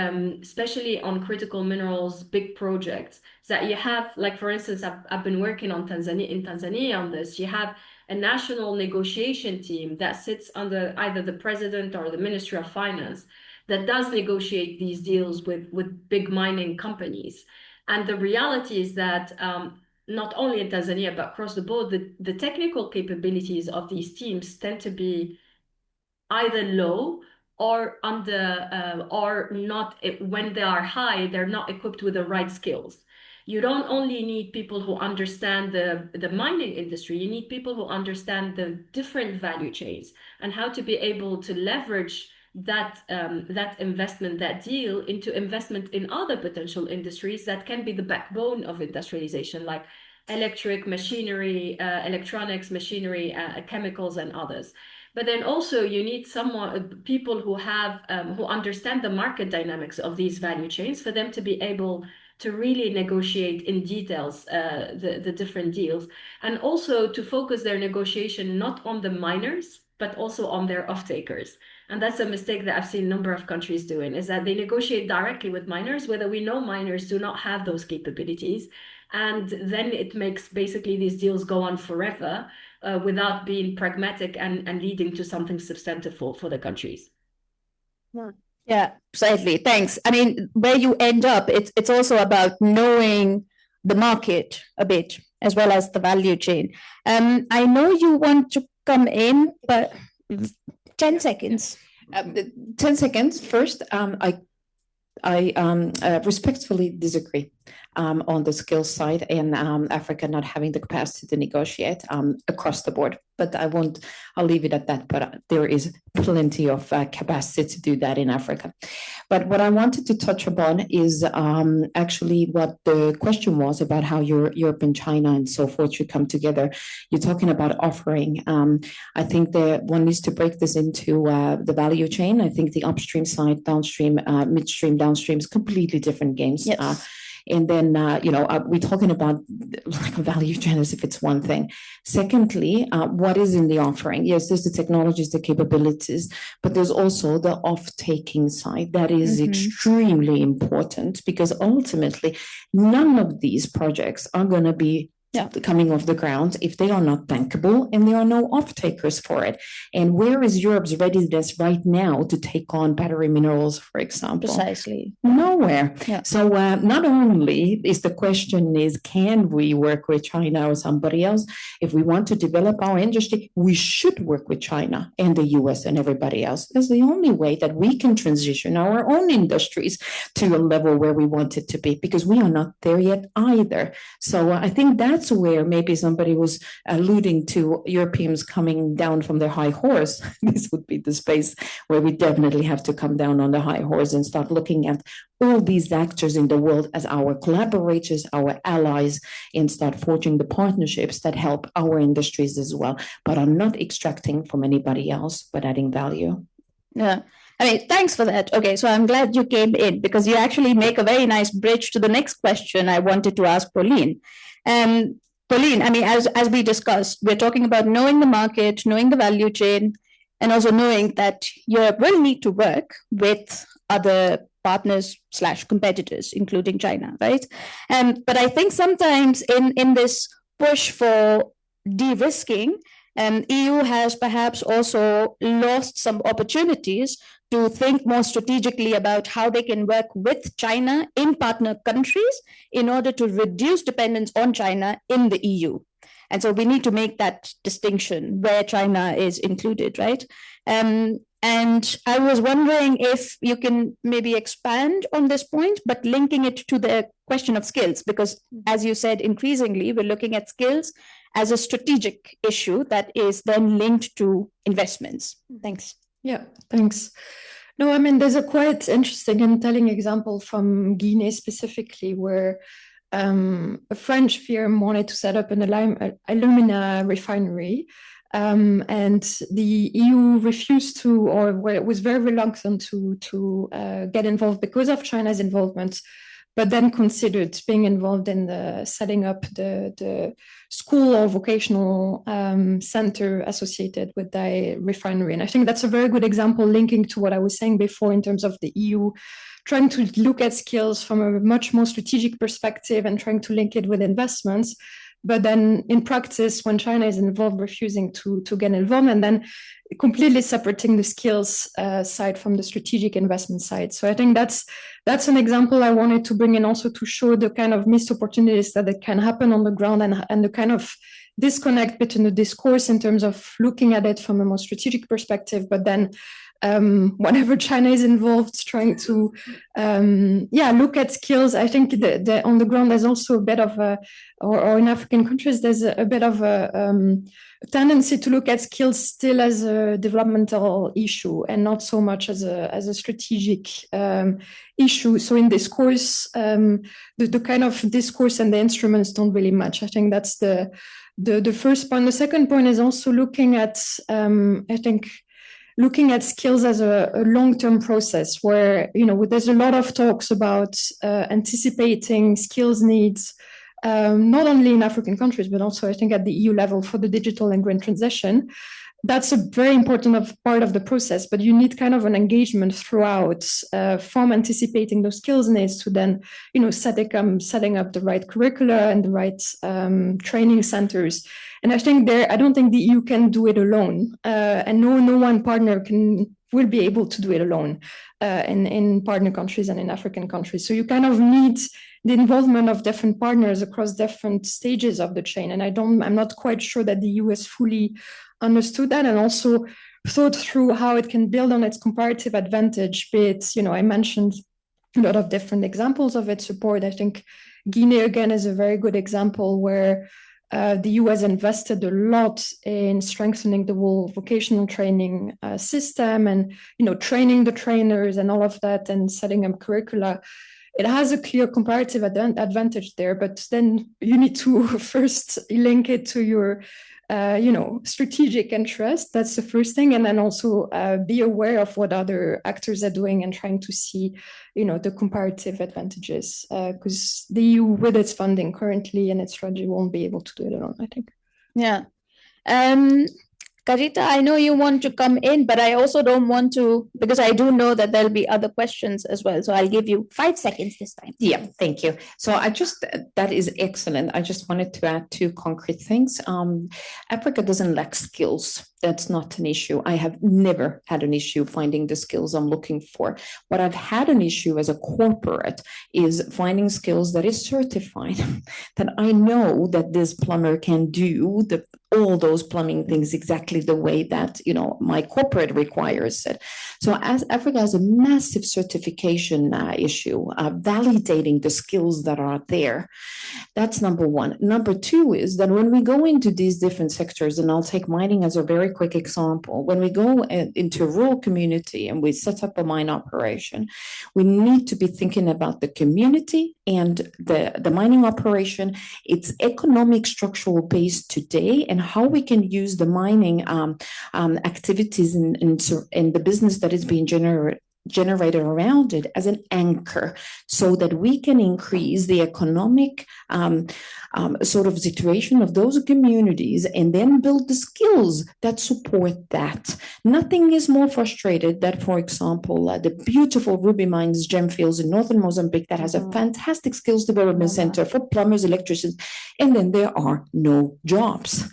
especially on critical minerals, big projects, is that you have, like, for instance, I've been working in Tanzania on this. You have a national negotiation team that sits under either the president or the Ministry of Finance that does negotiate these deals with big mining companies. And the reality is that not only in Tanzania, but across the board, the technical capabilities of these teams tend to be either low or or not. When they are high, they're not equipped with the right skills. You don't only need people who understand the mining industry, you need people who understand the different value chains and how to be able to leverage that investment, that deal, into investment in other potential industries that can be the backbone of industrialization, like electric machinery, electronics, machinery, chemicals, and others. But then also you need people who have who understand the market dynamics of these value chains for them to be able to really negotiate in details the different deals, and also to focus their negotiation not on the miners but also on their off-takers. And that's a mistake that I've seen a number of countries doing, is that they negotiate directly with miners, whether we know miners do not have those capabilities. And then it makes basically these deals go on forever without being pragmatic and leading to something substantive for the countries. Yeah, precisely. Thanks. I mean, where you end up, it's also about knowing the market a bit as well as the value chain. I know you want to come in, but 10 seconds. 10 seconds. First, I respectfully disagree. on the skills side, and Africa not having the capacity to negotiate across the board. But I'll leave it at that. But there is plenty of capacity to do that in Africa. But what I wanted to touch upon is actually what the question was about how Europe and China and so forth should come together. You're talking about offering. I think that one needs to break this into the value chain. I think the upstream side, downstream, midstream, downstream is completely different games. Yes. And then, we're talking about like a value chain as if it's one thing. Secondly, what is in the offering? Yes, there's the technologies, the capabilities, but there's also the off-taking side that is extremely important, because ultimately, none of these projects are going to be coming off the ground if they are not bankable and there are no off-takers for it. And where is Europe's readiness right now to take on battery minerals, for example? Precisely. Nowhere. Yeah. So not only is the question is, can we work with China or somebody else? If we want to develop our industry, we should work with China and the US and everybody else. That's the only way that we can transition our own industries to a level where we want it to be, because we are not there yet either. So I think that's where maybe somebody was alluding to Europeans coming down from their high horse. This would be the space where we definitely have to come down on the high horse and start looking at all these actors in the world as our collaborators, our allies, and start forging the partnerships that help our industries as well, but are not extracting from anybody else, but adding value. Yeah. I mean, thanks for that. Okay, so I'm glad you came in, because you actually make a very nice bridge to the next question I wanted to ask Pauline. Pauline, I mean, as we discussed, we're talking about knowing the market, knowing the value chain, and also knowing that Europe will need to work with other partners / competitors, including China, right? But I think sometimes in this push for de-risking, EU has perhaps also lost some opportunities to think more strategically about how they can work with China in partner countries in order to reduce dependence on China in the EU. And so we need to make that distinction where China is included, right? And I was wondering if you can maybe expand on this point, but linking it to the question of skills, because as you said, increasingly, we're looking at skills as a strategic issue that is then linked to investments. Thanks. Yeah, thanks. No, I mean, there's a quite interesting and telling example from Guinea specifically, where a French firm wanted to set up an alumina refinery, and the EU refused to, or was very reluctant to get involved because of China's involvement, but then considered being involved in the setting up the school or vocational center associated with the refinery. And I think that's a very good example linking to what I was saying before in terms of the EU trying to look at skills from a much more strategic perspective and trying to link it with investments. But then in practice, when China is involved, refusing to get involved, and then completely separating the skills side from the strategic investment side. So I think that's an example I wanted to bring in also to show the kind of missed opportunities that can happen on the ground, and the kind of disconnect between the discourse in terms of looking at it from a more strategic perspective, but then whenever China is involved, trying to look at skills. I think on the ground there's also a bit of or in African countries there's a bit of a tendency to look at skills still as a developmental issue and not so much as a strategic issue. So in discourse, the kind of discourse and the instruments don't really match. I think that's the first point. The second point is also looking at looking at skills as a long-term process where, there's a lot of talks about anticipating skills needs, not only in African countries, but also I think at the EU level for the digital and green transition. That's a very important part of the process, but you need kind of an engagement throughout from anticipating those skills needs to then, setting up the right curricula and the right training centers. And I think I don't think the EU can do it alone, and no one partner will be able to do it alone in partner countries and in African countries. So you kind of need the involvement of different partners across different stages of the chain. And I'm not quite sure that the EU has fully understood that and also thought through how it can build on its comparative advantage. Be it, I mentioned a lot of different examples of its support. I think Guinea, again, is a very good example where the EU has invested a lot in strengthening the whole vocational training system and, training the trainers and all of that and setting up curricula. It has a clear comparative advantage there, but then you need to first link it to your strategic interest. That's the first thing. And then also be aware of what other actors are doing and trying to see, the comparative advantages, because the EU, with its funding currently and its strategy, won't be able to do it alone, I think. Yeah. Carita, I know you want to come in, but I also don't want to, because I do know that there'll be other questions as well. So I'll give you 5 seconds this time. Yeah, thank you. So that is excellent. I just wanted to add 2 concrete things. Africa doesn't lack skills. That's not an issue. I have never had an issue finding the skills I'm looking for. What I've had an issue as a corporate is finding skills that is certified, that I know that this plumber can do all those plumbing things exactly the way that, my corporate requires it. So as Africa has a massive certification issue, validating the skills that are there. That's number 1. Number 2 is that when we go into these different sectors, and I'll take mining as a very quick example, when we go into a rural community and we set up a mine operation, we need to be thinking about the community and the mining operation, its economic structural base today, and how we can use the mining activities and the business that is being generated around it as an anchor, so that we can increase the economic sort of situation of those communities and then build the skills that support that. Nothing is more frustrated than, for example, the beautiful ruby mines, gem fields in northern Mozambique that has a fantastic skills development center for plumbers, electricians, and then there are no jobs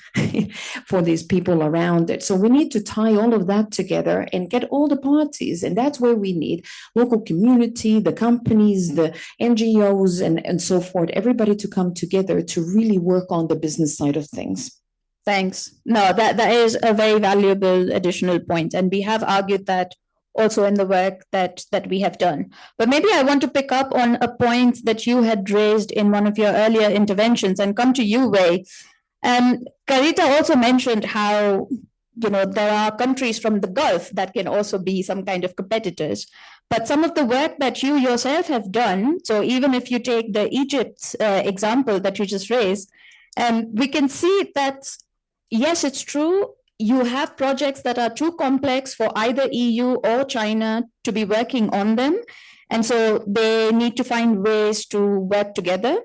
for these people around it. So we need to tie all of that together and get all the parties, and that's where we need local community, the companies, the NGOs, and so forth, everybody to come together to really work on the business side of things. Thanks. No, that is a very valuable additional point. And we have argued that also in the work that we have done. But maybe I want to pick up on a point that you had raised in one of your earlier interventions and come to you, Wei. Carita also mentioned how there are countries from the Gulf that can also be some kind of competitors. But some of the work that you yourself have done, so even if you take the Egypt example that you just raised, we can see that, yes, it's true, you have projects that are too complex for either EU or China to be working on them. And so they need to find ways to work together.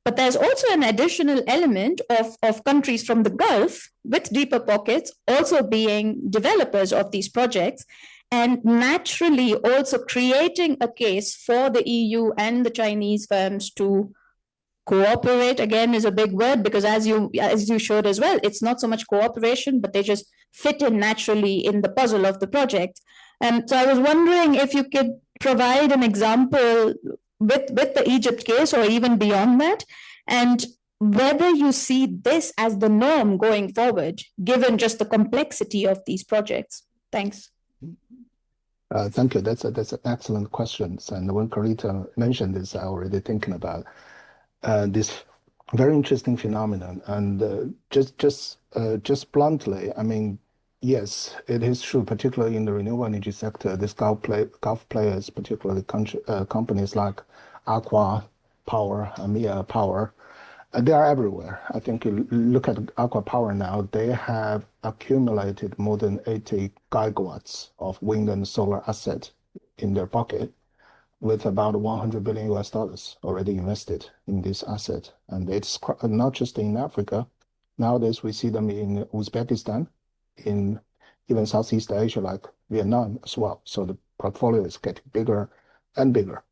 But there's also an additional element of countries from the Gulf with deeper pockets also being developers of these projects, and naturally also creating a case for the EU and the Chinese firms to cooperate. Again, is a big word, because as you showed as well, it's not so much cooperation, but they just fit in naturally in the puzzle of the project. So I was wondering if you could provide an example with the Egypt case or even beyond that, and whether you see this as the norm going forward, given just the complexity of these projects. Thanks. Thank you. That's an excellent question. And when Carita mentioned this, I already thinking about this very interesting phenomenon. And just bluntly, I mean, yes, it is true, particularly in the renewable energy sector, this Gulf players, particularly companies like Aqua Power, Amia Power, they are everywhere. I think you look at Aqua Power now, they have accumulated more than 80 gigawatts of wind and solar asset in their pocket, with about $100 billion already invested in this asset. And it's not just in Africa. Nowadays, we see them in Uzbekistan, in even Southeast Asia, like Vietnam as well. So the portfolio is getting bigger and bigger.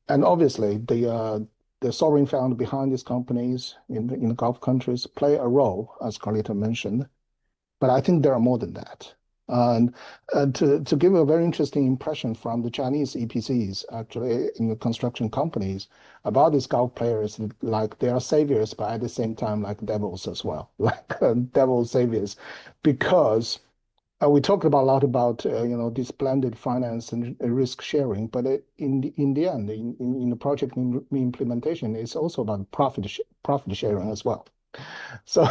And obviously, the sovereign fund behind these companies in the Gulf countries play a role, as Carita mentioned. But I think there are more than that. And to give a very interesting impression from the Chinese EPCs, actually, in the construction companies, about these Gulf players, like they are saviors, but at the same time, like devils as well, like devil saviors, because we talked about a lot about this blended finance and risk sharing, but in the end, in the project implementation, it's also about profit sharing as well. So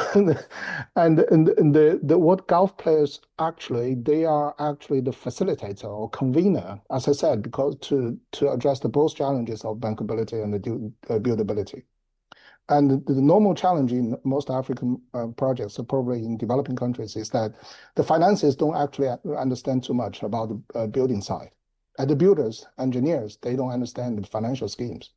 what Gulf players actually, they are actually the facilitator or convener, as I said, because to address both challenges of bankability and the buildability. And the normal challenge in most African projects, so probably in developing countries, is that the financiers don't actually understand too much about the building side. And the builders, engineers, they don't understand the financial schemes.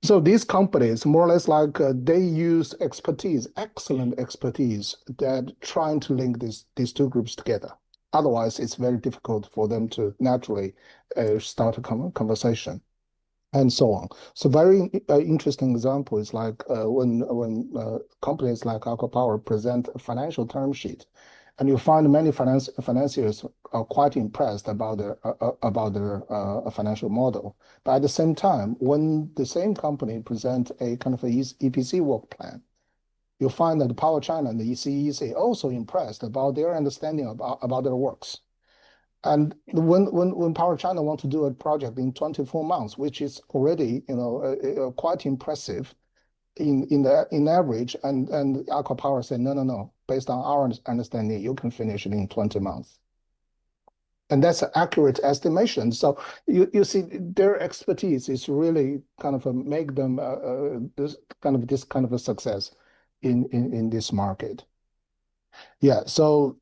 So these companies, more or less like they use expertise, excellent expertise, that trying to link these two groups together. Otherwise, it's very difficult for them to naturally start a conversation. And so on. So very interesting example is like when companies like Aqua Power present a financial term sheet, and you find many financiers are quite impressed about their financial model. But at the same time, when the same company present a kind of a EPC work plan, you'll find that Power China and the ECEC also impressed about their understanding about their works. And when Power China want to do a project in 24 months, which is already quite impressive in average, and Aqua Power said no, based on our understanding, you can finish it in 20 months. And that's an accurate estimation. So you see their expertise is really kind of make them this kind of a success in this market. Yeah, so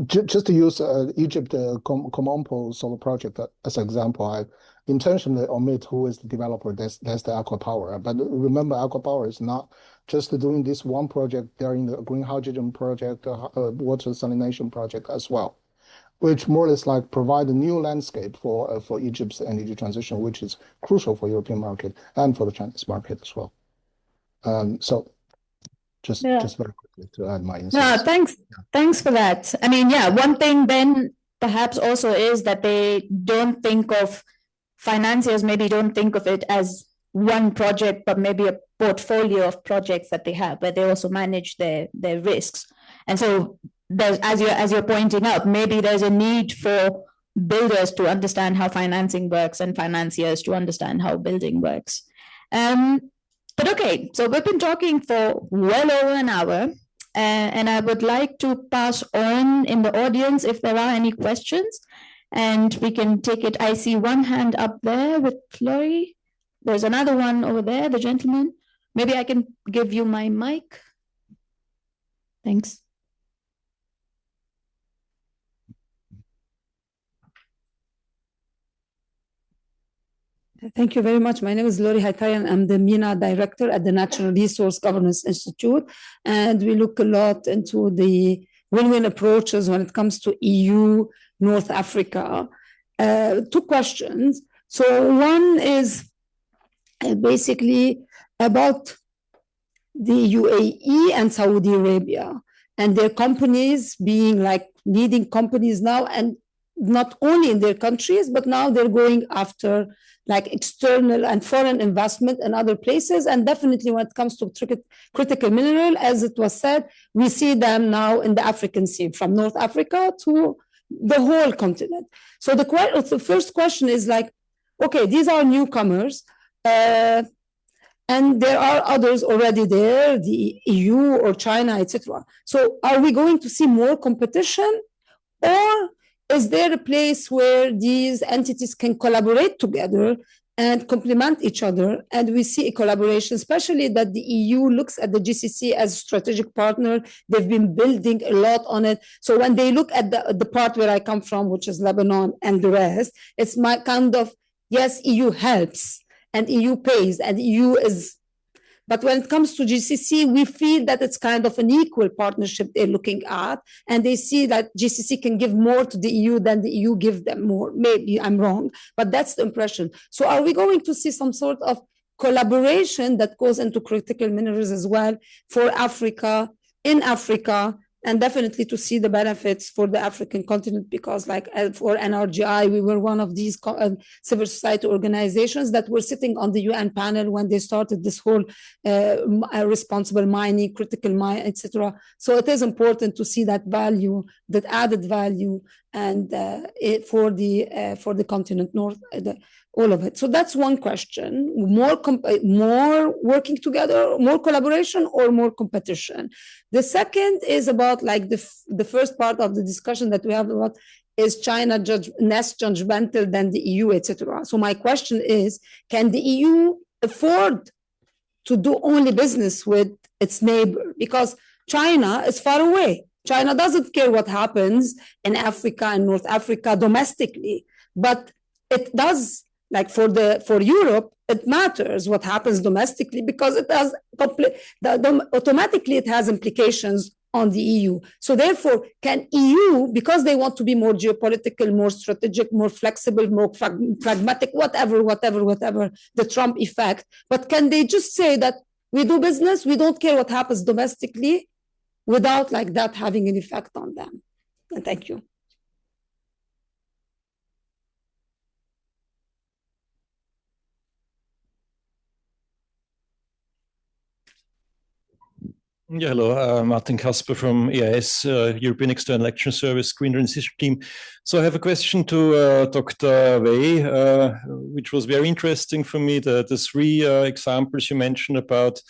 just to use Egypt Komompo solar project as an example, I intentionally omit who is the developer. That's the Aqua Power. But remember, Aqua Power is not just doing this one project. They're in the green hydrogen project, water salination project as well, which more or less like provide a new landscape for Egypt's energy transition, which is crucial for European market and for the Chinese market as well. So. Just very quickly to add my insights. No, thanks for that. I mean, yeah, one thing then perhaps also is that they don't think of financiers, maybe don't think of it as one project, but maybe a portfolio of projects that they have, where they also manage their risks. And so there's, as you're pointing out, maybe there's a need for builders to understand how financing works and financiers to understand how building works. But okay, so we've been talking for well over an hour, and I would like to pass on in the audience if there are any questions, and we can take it. I see one hand up there with Chloe. There's another one over there, the gentleman. Maybe I can give you my mic. Thanks. Thank you very much. My name is Lori Haitarian. I'm the MENA director at the Natural Resource Governance Institute. And we look a lot into the win-win approaches when it comes to EU, North Africa. Two questions. So one is basically about the UAE and Saudi Arabia and their companies being like leading companies now, and not only in their countries, but now they're going after like external and foreign investment in other places. And definitely when it comes to critical mineral, as it was said, we see them now in the African Sea, from North Africa to the whole continent. So the first question is like, okay, these are newcomers, and there are others already there, the EU or China, etc. So are we going to see more competition, or is there a place where these entities can collaborate together and complement each other? And we see a collaboration, especially that the EU looks at the GCC as a strategic partner. They've been building a lot on it. So when they look at the part where I come from, which is Lebanon and the rest, it's my kind of, yes, EU helps and EU pays and EU is. But when it comes to GCC, we feel that it's kind of an equal partnership they're looking at, and they see that GCC can give more to the EU than the EU give them more. Maybe I'm wrong, but that's the impression. So are we going to see some sort of collaboration that goes into critical minerals as well for Africa, in Africa, and definitely to see the benefits for the African continent, because like for NRGI, we were one of these civil society organizations that were sitting on the UN panel when they started this whole responsible mining, critical mine, etc. So it is important to see that value, that added value, and for the continent north, all of it. So that's one question: more working together, more collaboration, or more competition. The second is about like the first part of the discussion that we have about, is China less judgmental than the EU, etc. So my question is, can the EU afford to do only business with its neighbor? Because China is far away. China doesn't care what happens in Africa and North Africa domestically, but it does. Like for Europe, it matters what happens domestically, because it has automatically it has implications on the EU. So therefore, can EU, because they want to be more geopolitical, more strategic, more flexible, more pragmatic, whatever, the Trump effect, but can they just say that we do business, we don't care what happens domestically, without like that having an effect on them? And thank you. Yeah, hello, Martin Kasper from EIS, European External Action Service, Green Transition Team. So I have a question to Dr. Wei, which was very interesting for me, the three examples you mentioned about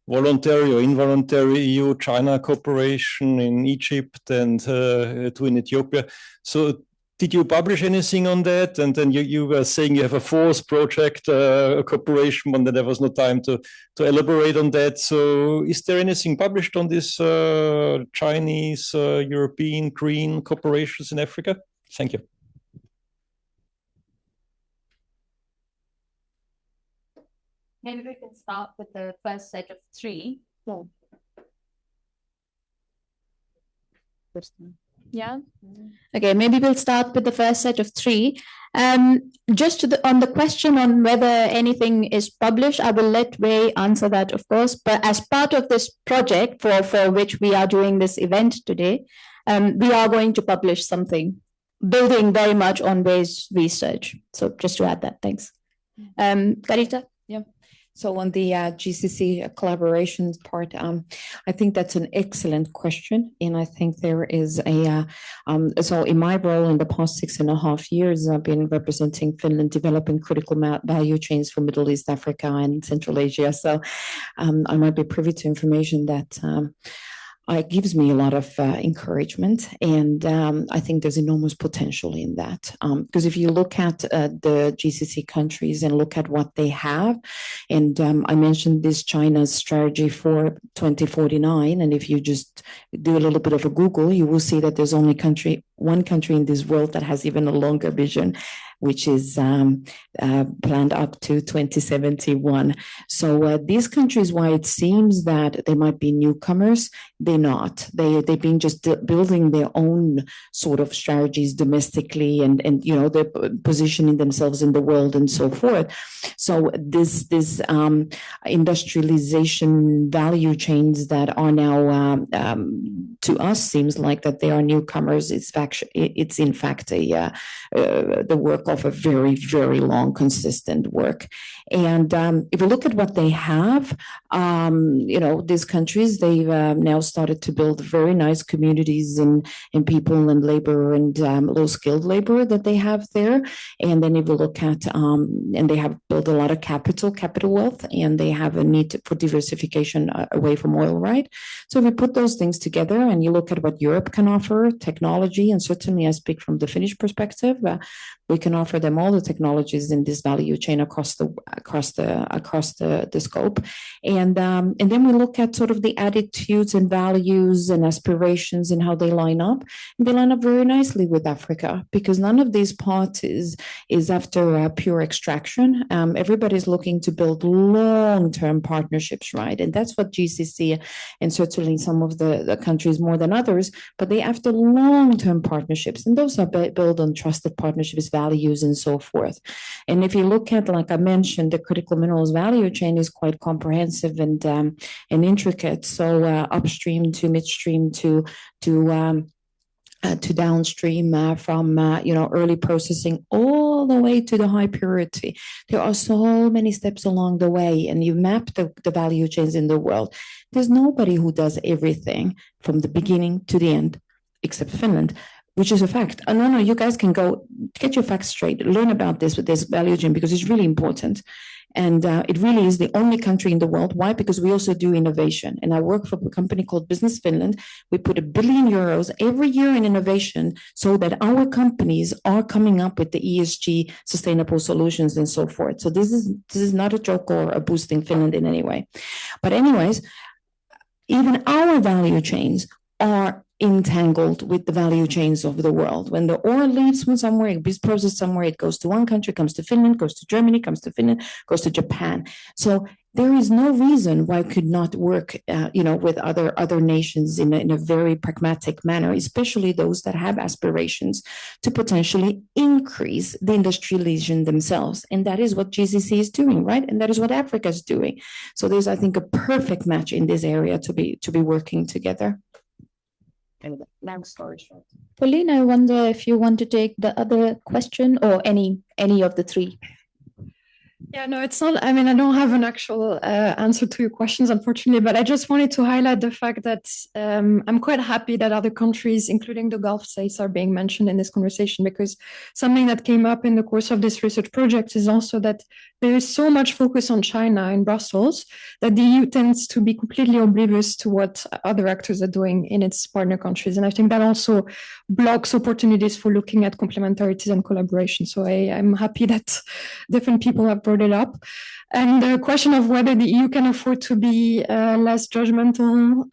voluntary or involuntary EU-China cooperation in Egypt and two in Ethiopia. So did you publish anything on that? And then you were saying you have a fourth project, a cooperation, but there was no time to elaborate on that. So is there anything published on this Chinese, European green cooperations in Africa? Thank you. Maybe we can start with the first set of three. Yeah. Okay, maybe we'll start with the first set of three. Just on the question on whether anything is published, I will let Wei answer that, of course. But as part of this project for which we are doing this event today, we are going to publish something, building very much on Wei's research. So just to add that, thanks. Carita? Yeah. So on the GCC collaborations part, I think that's an excellent question. And I think there is so in my role in the past 6.5 years, I've been representing Finland, developing critical value chains for Middle East, Africa, and Central Asia. So I might be privy to information that gives me a lot of encouragement. And I think there's enormous potential in that. Because if you look at the GCC countries and look at what they have, and I mentioned this China's strategy for 2049, and if you just do a little bit of a Google, you will see that there's only one country in this world that has even a longer vision, which is planned up to 2071. So these countries, why it seems that they might be newcomers, they're not. They've been just building their own sort of strategies domestically, and you know, they're positioning themselves in the world and so forth. So this industrialization value chains that are now to us seems like that they are newcomers. It's in fact the work of a very, very long, consistent work. And if you look at what they have, you know, these countries, they've now started to build very nice communities in people and labor and low-skilled labor that they have there. And then if you look at, and they have built a lot of capital wealth, and they have a need for diversification away from oil, right? So if you put those things together and you look at what Europe can offer, technology, and certainly I speak from the Finnish perspective, we can offer them all the technologies in this value chain across the scope, and then we look at sort of the attitudes and values and aspirations and how they line up. And they line up very nicely with Africa, because none of these parties is after pure extraction. Everybody's looking to build long-term partnerships, right? And that's what GCC and certainly some of the countries more than others, but they after long-term partnerships, and those are built on trusted partnerships, values, and so forth. And if you look at, like I mentioned, the critical minerals value chain is quite comprehensive and intricate. So upstream upstream to midstream to downstream, from early processing all the way to the high purity. There are so many steps along the way, and you map the value chains in the world. There's nobody who does everything from the beginning to the end, except Finland, which is a fact. No, you guys can go get your facts straight, learn about this with this value chain, because it's really important. And it really is the only country in the world. Why? Because we also do innovation. And I work for a company called Business Finland. We put €1 billion every year in innovation so that our companies are coming up with the ESG sustainable solutions and so forth. So this is not a joke or a boosting Finland in any way. But anyways, even our value chains are entangled with the value chains of the world. When the ore leaves from somewhere, it is processed somewhere, it goes to one country, comes to Finland, goes to Germany, comes to Finland, goes to Japan. So there is no reason why it could not work, with other nations in a very pragmatic manner, especially those that have aspirations to potentially increase the industrialization themselves. And that is what GCC is doing, right? And that is what Africa is doing. So there's, I think, a perfect match in this area to be working together. Anyway, long story short. Pauline, I wonder if you want to take the other question or any of the three. Yeah, no, it's not. I mean, I don't have an actual answer to your questions, unfortunately, but I just wanted to highlight the fact that I'm quite happy that other countries, including the Gulf states, are being mentioned in this conversation, because something that came up in the course of this research project is also that there is so much focus on China in Brussels that the EU tends to be completely oblivious to what other actors are doing in its partner countries. And I think that also blocks opportunities for looking at complementarities and collaboration. So I'm happy that different people have brought it up. And the question of whether the EU can afford to be less judgmental,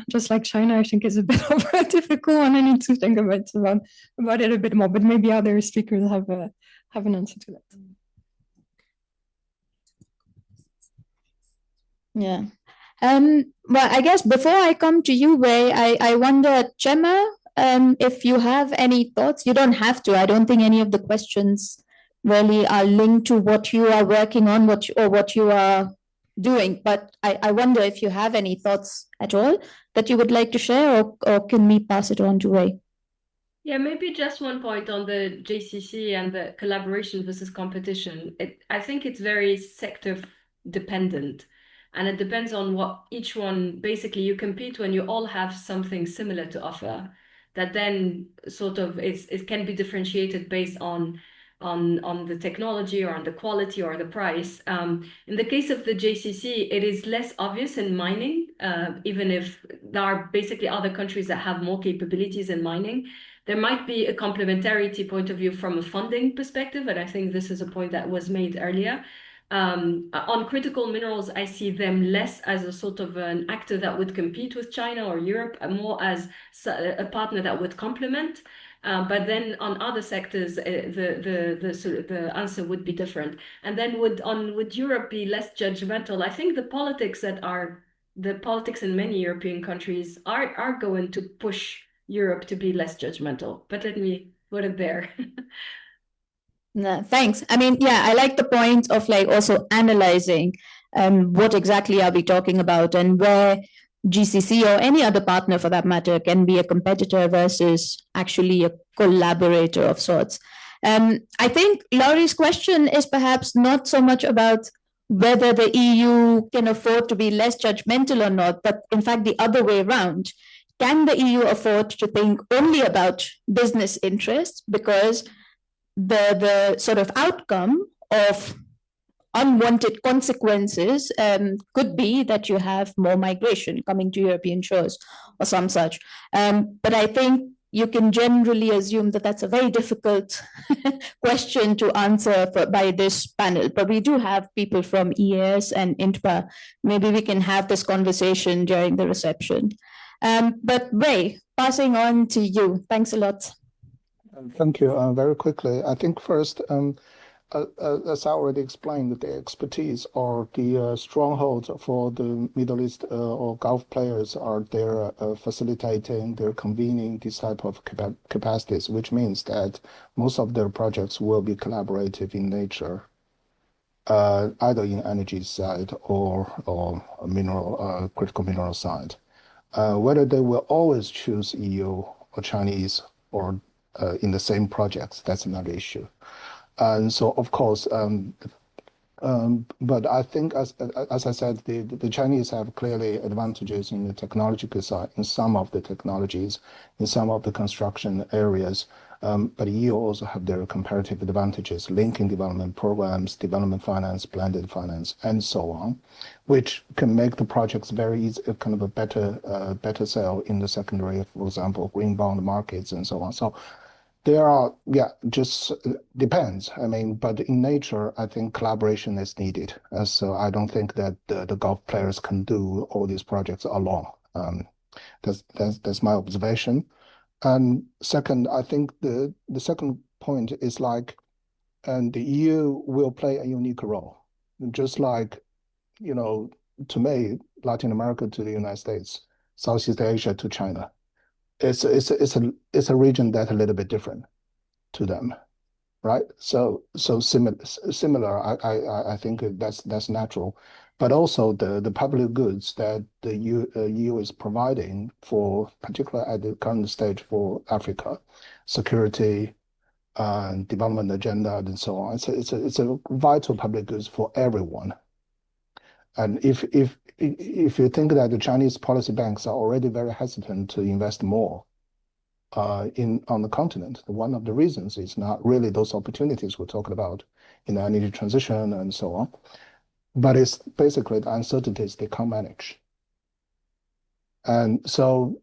just like China, I think is a bit of a difficult one. I need to think about it a bit more, but maybe other speakers have an answer to that. Yeah. Well, I guess before I come to you, Wei, I wonder, Chema, if you have any thoughts. You don't have to. I don't think any of the questions really are linked to what you are working on, what you are doing. But I wonder if you have any thoughts at all that you would like to share, or can we pass it on to Wei? Yeah, maybe just one point on the JCC and the collaboration versus competition. I think it's very sector dependent. And it depends on what each one, basically you compete when you all have something similar to offer, that then sort of it can be differentiated based on the technology or on the quality or the price. In the case of the JCC, it is less obvious in mining, even if there are basically other countries that have more capabilities in mining. There might be a complementarity point of view from a funding perspective, and I think this is a point that was made earlier. On critical minerals, I see them less as a sort of an actor that would compete with China or Europe, more as a partner that would complement. But then on other sectors, the answer would be different. And then would Europe be less judgmental? I think the politics in many European countries are going to push Europe to be less judgmental. But let me put it there. No, thanks. I mean, yeah, I like the point of like also analyzing what exactly are we talking about, and where GCC or any other partner for that matter can be a competitor versus actually a collaborator of sorts. I think Laurie's question is perhaps not so much about whether the EU can afford to be less judgmental or not, but in fact the other way around. Can the EU afford to think only about business interests, because the sort of outcome of unwanted consequences could be that you have more migration coming to European shores or some such. But I think you can generally assume that that's a very difficult question to answer by this panel. But we do have people from EAS and INTPA. Maybe we can have this conversation during the reception. But Wei, passing on to you. Thanks a lot. Thank you. Very quickly, I think first, as I already explained, the expertise or the strongholds for the Middle East or Gulf players are there facilitating, they're convening this type of capacities, which means that most of their projects will be collaborative in nature, either in energy side or mineral critical mineral side. Whether they will always choose EU or Chinese or in the same projects, that's another issue. And so, of course, but I think, as I said, the Chinese have clearly advantages in the technological side, in some of the technologies, in some of the construction areas. But EU also have their comparative advantages, linking development programs, development finance, blended finance, and so on, which can make the projects very easy, kind of a better sale in the secondary, for example, green bond markets and so on. So there are, just depends. I mean, but in nature, I think collaboration is needed. So I don't think that the Gulf players can do all these projects alone. That's my observation. And second, I think the second point is like, and the EU will play a unique role, just like, to me, Latin America to the United States, Southeast Asia to China. It's a region that's a little bit different to them, right? So similar. I think that's natural, but also the public goods that the EU is providing for, particularly at the current stage for Africa, security, development agenda, and so on. It's a vital public goods for everyone. And if you think that the Chinese policy banks are already very hesitant to invest more on the continent, one of the reasons is not really those opportunities we're talking about in the energy transition and so on, but it's basically the uncertainties they can't manage. And so,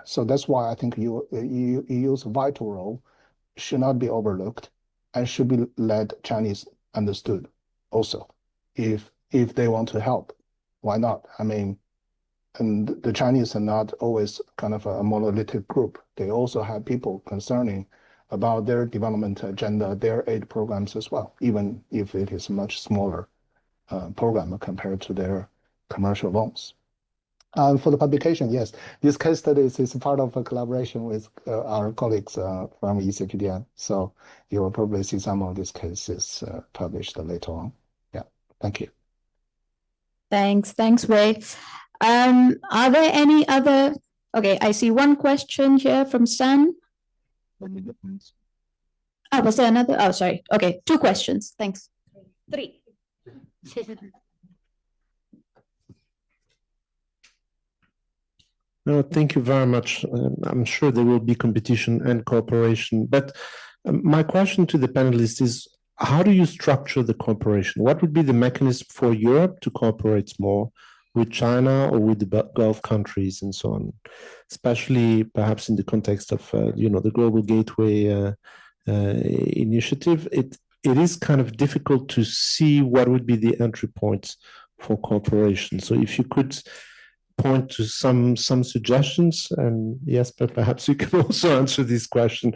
so that's why I think EU's vital role should not be overlooked and should be led Chinese understood also. If they want to help, why not? I mean, and the Chinese are not always kind of a monolithic group. They also have people concerning about their development agenda, their aid programs as well, even if it is a much smaller program compared to their commercial loans. For the publication, yes, this case study is part of a collaboration with our colleagues from ECDPM. So you will probably see some of these cases published later on. Yeah, thank you. Thanks, Wei. Are there any other? Okay, I see one question here from Shen. Was there another? Oh, sorry. Okay, 2 questions. Thanks. 3. No, thank you very much. I'm sure there will be competition and cooperation. But my question to the panelists is, how do you structure the cooperation? What would be the mechanism for Europe to cooperate more with China or with the Gulf countries and so on, especially perhaps in the context of the Global Gateway initiative? It is kind of difficult to see what would be the entry points for cooperation. So if you could point to some suggestions, and yes, but perhaps you can also answer this question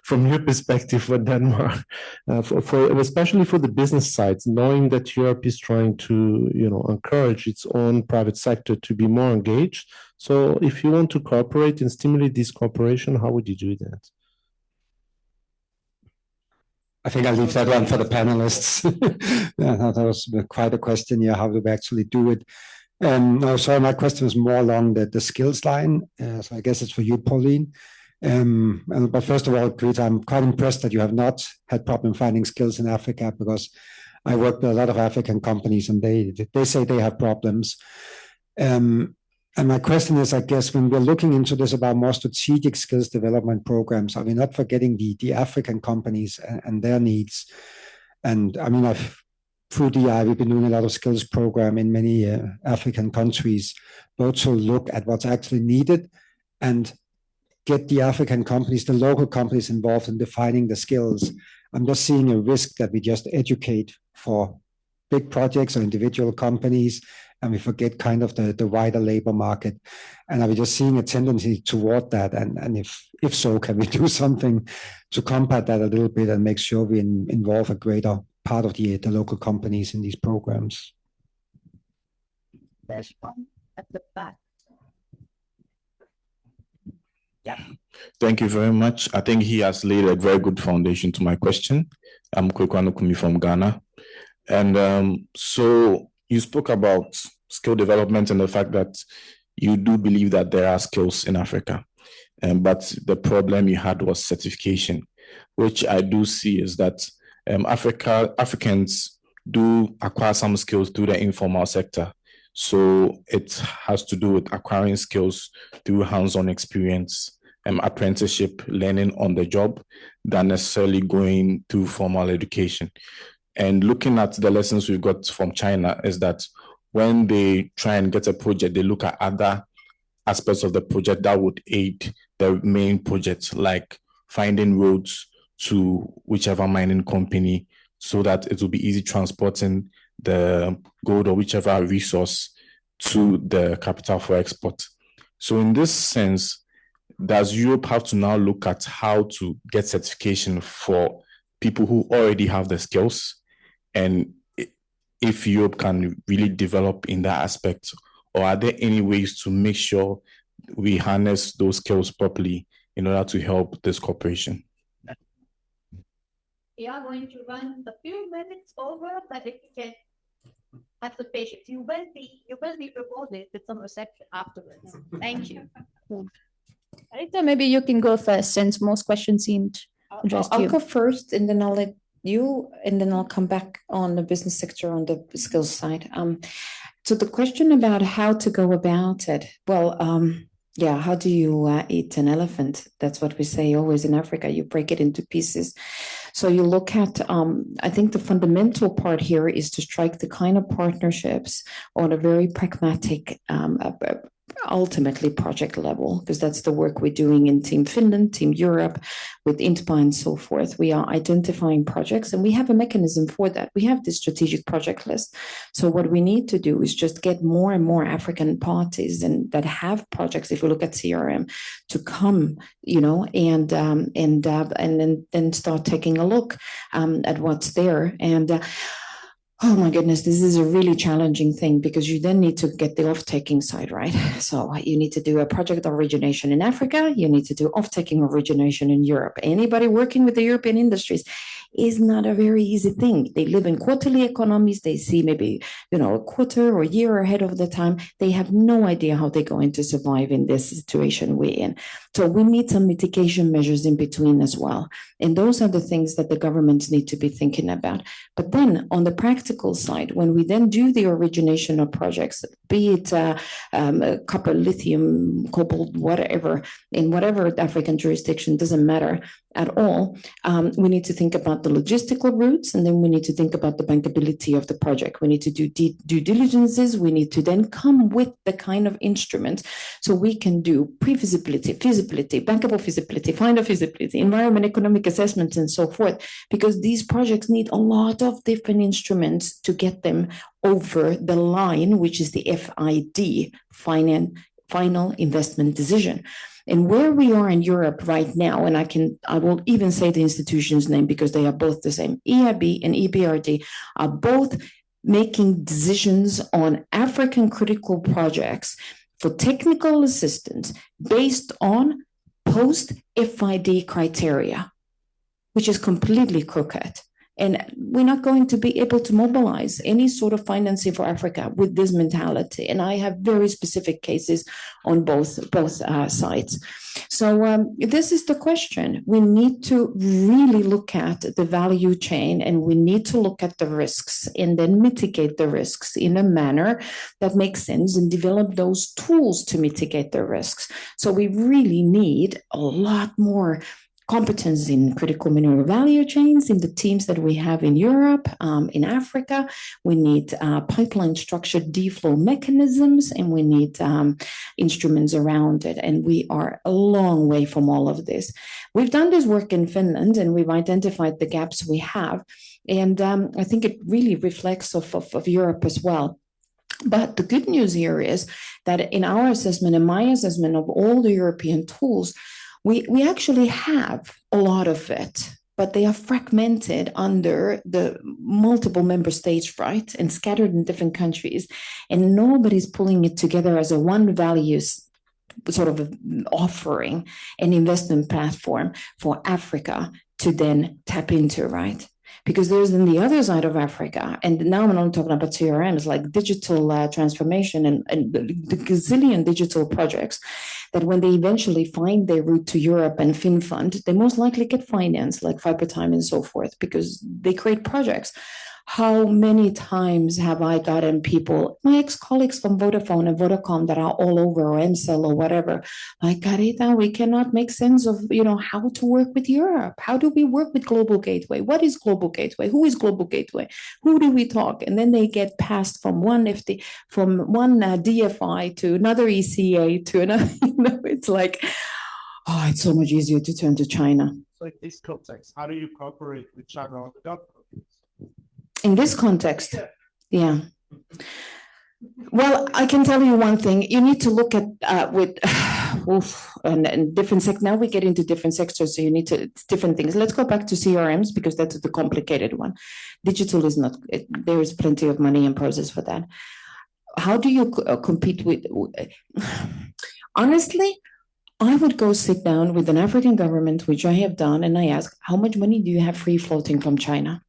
from your perspective for Denmark, especially for the business side, knowing that Europe is trying to encourage its own private sector to be more engaged. So if you want to cooperate and stimulate this cooperation, how would you do that? I think I'll leave that one for the panelists. That was quite a question here. How do we actually do it? No, sorry, my question was more along the skills line. So I guess it's for you, Pauline. But first of all, Carita, I'm quite impressed that you have not had problem finding skills in Africa, because I work with a lot of African companies and they say they have problems. And my question is, I guess, when we're looking into this about more strategic skills development programs, are we not forgetting the African companies and their needs? And I mean, through DI, we've been doing a lot of skills program in many African countries, both to look at what's actually needed and get the African companies, the local companies involved in defining the skills. I'm just seeing a risk that we just educate for big projects or individual companies, and we forget kind of the wider labor market. And are we just seeing a tendency toward that? And if so, can we do something to combat that a little bit and make sure we involve a greater part of the local companies in these programs? There's one at the back. Yeah. Thank you very much. I think he has laid a very good foundation to my question. I'm Kwekwano Kumi from Ghana. And so you spoke about skill development and the fact that you do believe that there are skills in Africa. But the problem you had was certification, which I do see is that Africans do acquire some skills through the informal sector. So it has to do with acquiring skills through hands-on experience, apprenticeship, learning on the job, than necessarily going through formal education. And looking at the lessons we got from China is that when they try and get a project, they look at other aspects of the project that would aid the main project, like finding roads to whichever mining company so that it will be easy transporting the gold or whichever resource to the capital for export. So in this sense, does Europe have to now look at how to get certification for people who already have the skills? And if Europe can really develop in that aspect, or are there any ways to make sure we harness those skills properly in order to help this cooperation? We are going to run a few minutes over, but if you can have the patience, you will be rewarded with some reception afterwards. Thank you. Carita, maybe you can go first since most questions seemed addressed to you. I'll go first and then I'll let you, and then I'll come back on the business sector on the skills side. So the question about how to go about it, well, yeah, how do you eat an elephant? That's what we say always in Africa. You break it into pieces. So you look at, I think the fundamental part here is to strike the kind of partnerships on a very pragmatic, ultimately project level, because that's the work we're doing in Team Finland, Team Europe, with INTPA and so forth. We are identifying projects and we have a mechanism for that. We have this strategic project list. So what we need to do is just get more and more African parties and that have projects, if we look at CRM, to come, you know, and then start taking a look at what's there. And oh my goodness, this is a really challenging thing because you then need to get the off-taking side, right? So you need to do a project origination in Africa, you need to do off-taking origination in Europe. Anybody working with the European industries is not a very easy thing. They live in quarterly economies, they see maybe, you know, a quarter or a year ahead of the time. They have no idea how they're going to survive in this situation we're in. So we need some mitigation measures in between as well. And those are the things that the governments need to be thinking about. But then on the practical side, when we then do the origination of projects, be it copper, lithium, cobalt, whatever, in whatever African jurisdiction, doesn't matter at all, we need to think about the logistical routes, and then we need to think about the bankability of the project. We need to do due diligences. We need to then come with the kind of instruments so we can do pre-feasibility, feasibility, bankable feasibility, final feasibility, environment, economic assessments, and so forth, because these projects need a lot of different instruments to get them over the line, which is the FID, final investment decision. And where we are in Europe right now, and I will even say the institution's name because they are both the same, EIB and EBRD are both making decisions on African critical projects for technical assistance based on post-FID criteria, which is completely crooked. And we're not going to be able to mobilize any sort of financing for Africa with this mentality. And I have very specific cases on both sides. So this is the question. We need to really look at the value chain, and we need to look at the risks and then mitigate the risks in a manner that makes sense and develop those tools to mitigate the risks. So we really need a lot more competence in critical mineral value chains in the teams that we have in Europe, in Africa. We need pipeline structured deflow mechanisms, and we need instruments around it. And we are a long way from all of this. We've done this work in Finland, and we've identified the gaps we have. And I think it really reflects of Europe as well. But the good news here is that in our assessment, in my assessment of all the European tools, we actually have a lot of it, but they are fragmented under the multiple member states, right? And scattered in different countries. And nobody's pulling it together as a one values sort of offering an investment platform for Africa to then tap into, right? Because there's in the other side of Africa, and now I'm not talking about CRMs, like digital transformation and the gazillion digital projects that when they eventually find their route to Europe and Finland, they most likely get financed, like Fiber Time and so forth, because they create projects. How many times have I gotten people, my ex-colleagues from Vodafone and Vodacom that are all over, or MCell or whatever, like, Carita, we cannot make sense of, how to work with Europe. How do we work with Global Gateway? What is Global Gateway? Who is Global Gateway? Who do we talk? And then they get passed from one DFI to another ECA to another, it's like, oh, it's so much easier to turn to China. So in this context, how do you cooperate with China on the government? In this context, yeah. Well, I can tell you one thing. You need to look at and different sectors. Now we get into different sectors, so you need to, it's different things. Let's go back to CRMs because that's the complicated one. Digital is not, there is plenty of money and process for that. How do you compete with, honestly, I would go sit down with an African government, which I have done, and I ask, how much money do you have free floating from China?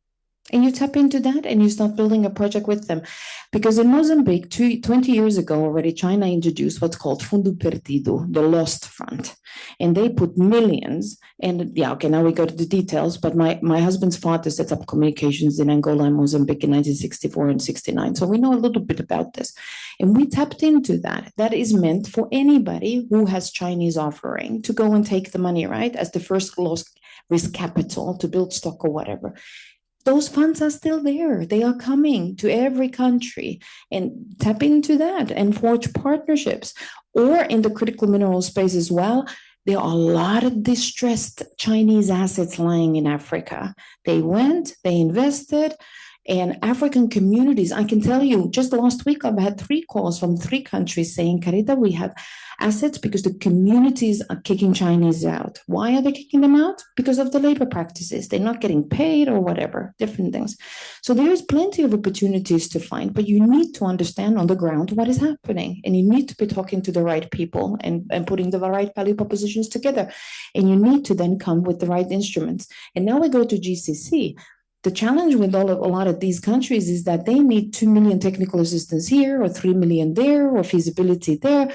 And you tap into that and you start building a project with them. Because in Mozambique, 20 years ago already, China introduced what's called Fundo Perdido, the lost fund. And they put millions, and yeah, okay, now we go to the details, but my husband's father set up communications in Angola and Mozambique in 1964 and 69. So we know a little bit about this. And we tapped into that. That is meant for anybody who has Chinese offering to go and take the money, right? As the first lost risk capital to build stock or whatever. Those funds are still there. They are coming to every country, and tap into that and forge partnerships. Or in the critical mineral space as well, there are a lot of distressed Chinese assets lying in Africa. They went, they invested, and African communities, I can tell you, just last week, I've had 3 calls from 3 countries saying, Carita, we have assets because the communities are kicking Chinese out. Why are they kicking them out? Because of the labor practices. They're not getting paid or whatever, different things. So there is plenty of opportunities to find, but you need to understand on the ground what is happening. And you need to be talking to the right people and putting the right value propositions together. And you need to then come with the right instruments. And now we go to GCC. The challenge with a lot of these countries is that they need 2 million technical assistance here or 3 million there or feasibility there.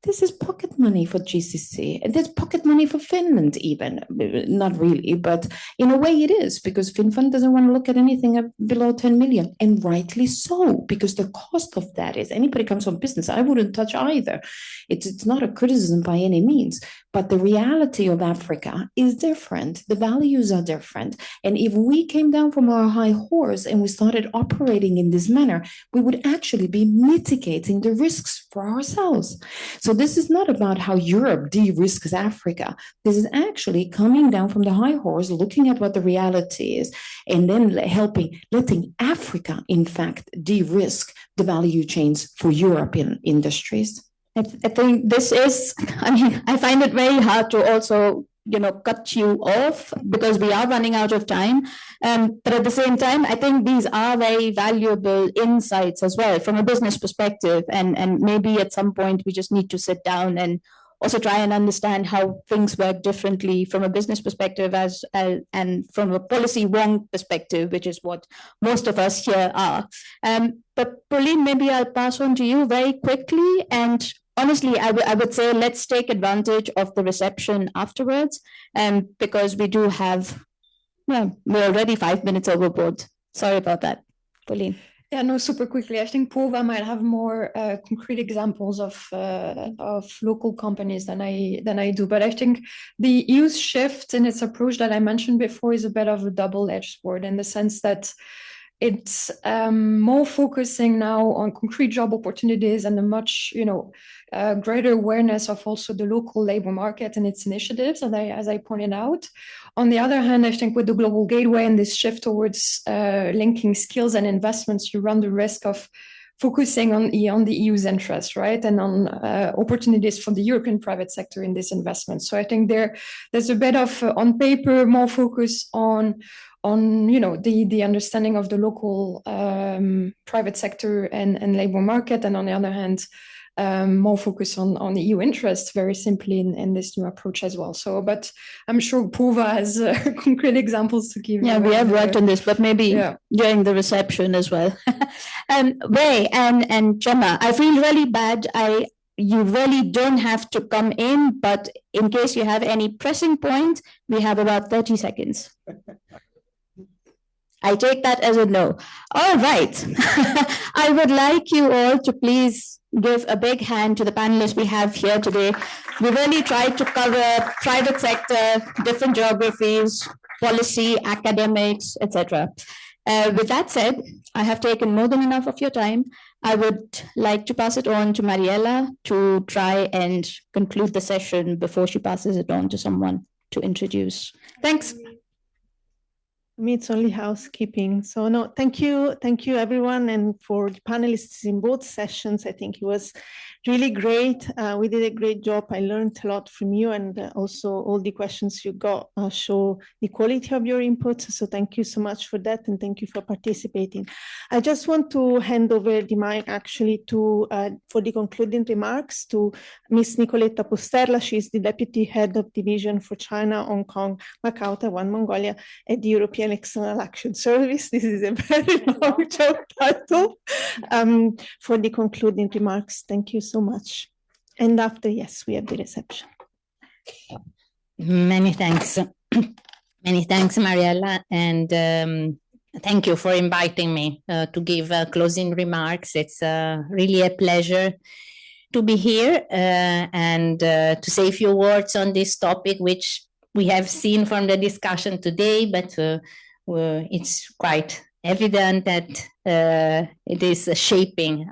This is pocket money for GCC, and there's pocket money for Finland even. Not really, but in a way it is, because Finland doesn't want to look at anything below 10 million, and rightly so, because the cost of that is, anybody comes from business, I wouldn't touch either. It's not a criticism by any means, but the reality of Africa is different. The values are different. And if we came down from our high horse and we started operating in this manner, we would actually be mitigating the risks for ourselves. So this is not about how Europe de-risks Africa. This is actually coming down from the high horse, looking at what the reality is, and then letting Africa, in fact, de-risk the value chains for European industries. I think this is, I find it very hard to also, cut you off because we are running out of time. But at the same time, I think these are very valuable insights as well from a business perspective. And maybe at some point we just need to sit down and also try and understand how things work differently from a business perspective and from a policy wrong perspective, which is what most of us here are. But Pauline, maybe I'll pass on to you very quickly. And honestly, I would say let's take advantage of the reception afterwards, because we do have, we're already 5 minutes overboard. Sorry about that, Pauline. Yeah, no, super quickly. I think Poorva might have more concrete examples of local companies than I do. But I think the EU's shift in its approach that I mentioned before is a bit of a double-edged sword in the sense that it's more focusing now on concrete job opportunities and a much, greater awareness of also the local labor market and its initiatives, as I pointed out. On the other hand, I think with the Global Gateway and this shift towards linking skills and investments, you run the risk of focusing on the EU's interest, right, and on opportunities for the European private sector in this investment. So I think there's a bit of, on paper, more focus on the understanding of the local private sector and labor market, and on the other hand, more focus on EU interests very simply in this new approach as well. So, but I'm sure Poorva has concrete examples to give. Yeah, we have worked on this, but maybe during the reception as well. Wei and Chema, I feel really bad. You really don't have to come in, but in case you have any pressing point, we have about 30 seconds. I take that as a no. All right. I would like you all to please give a big hand to the panelists we have here today. We really tried to cover private sector, different geographies, policy, academics, etc. With that said, I have taken more than enough of your time. I would like to pass it on to Mariella to try and conclude the session before she passes it on to someone to introduce. Thanks. Me, it's only housekeeping. So no, thank you everyone, and for the panelists in both sessions. I think it was really great. We did a great job. I learned a lot from you, and also all the questions you got show the quality of your input. So thank you so much for that, and thank you for participating. I just want to hand over the mic actually to for the concluding remarks to Miss Nicoletta Posterla. She's the Deputy Head of Division for China, Hong Kong, Macau, Taiwan, Mongolia at the European External Action Service. This is a very long job title. For the concluding remarks. Thank you so much. And after, yes, we have the reception. Many thanks. Many thanks, Mariella. And thank you for inviting me to give closing remarks. It's really a pleasure to be here and to say a few words on this topic, which we have seen from the discussion today, but it's quite evident that it is shaping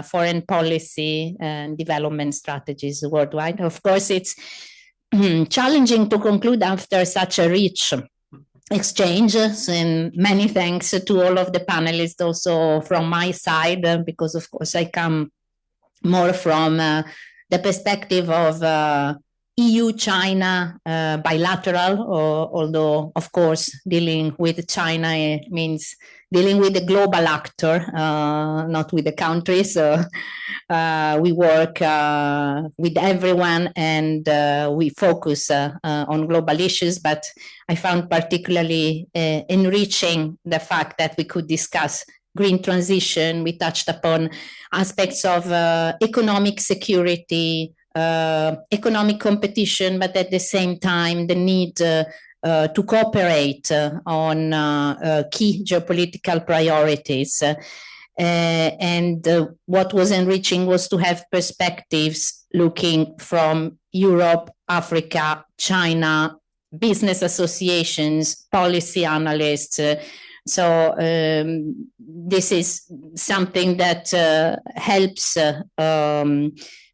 foreign policy and development strategies worldwide. Of course, it's challenging to conclude after such a rich exchange, and many thanks to all of the panelists also from my side, because of course I come more from the perspective of EU-China bilateral, although, of course, dealing with China means dealing with the global actor, not with the country. So we work with everyone, and we focus on global issues. But I found particularly enriching the fact that we could discuss green transition. We touched upon aspects of economic security, economic competition, but at the same time, the need to cooperate on key geopolitical priorities. And what was enriching was to have perspectives looking from Europe, Africa, China, business associations, policy analysts. So this is something that helps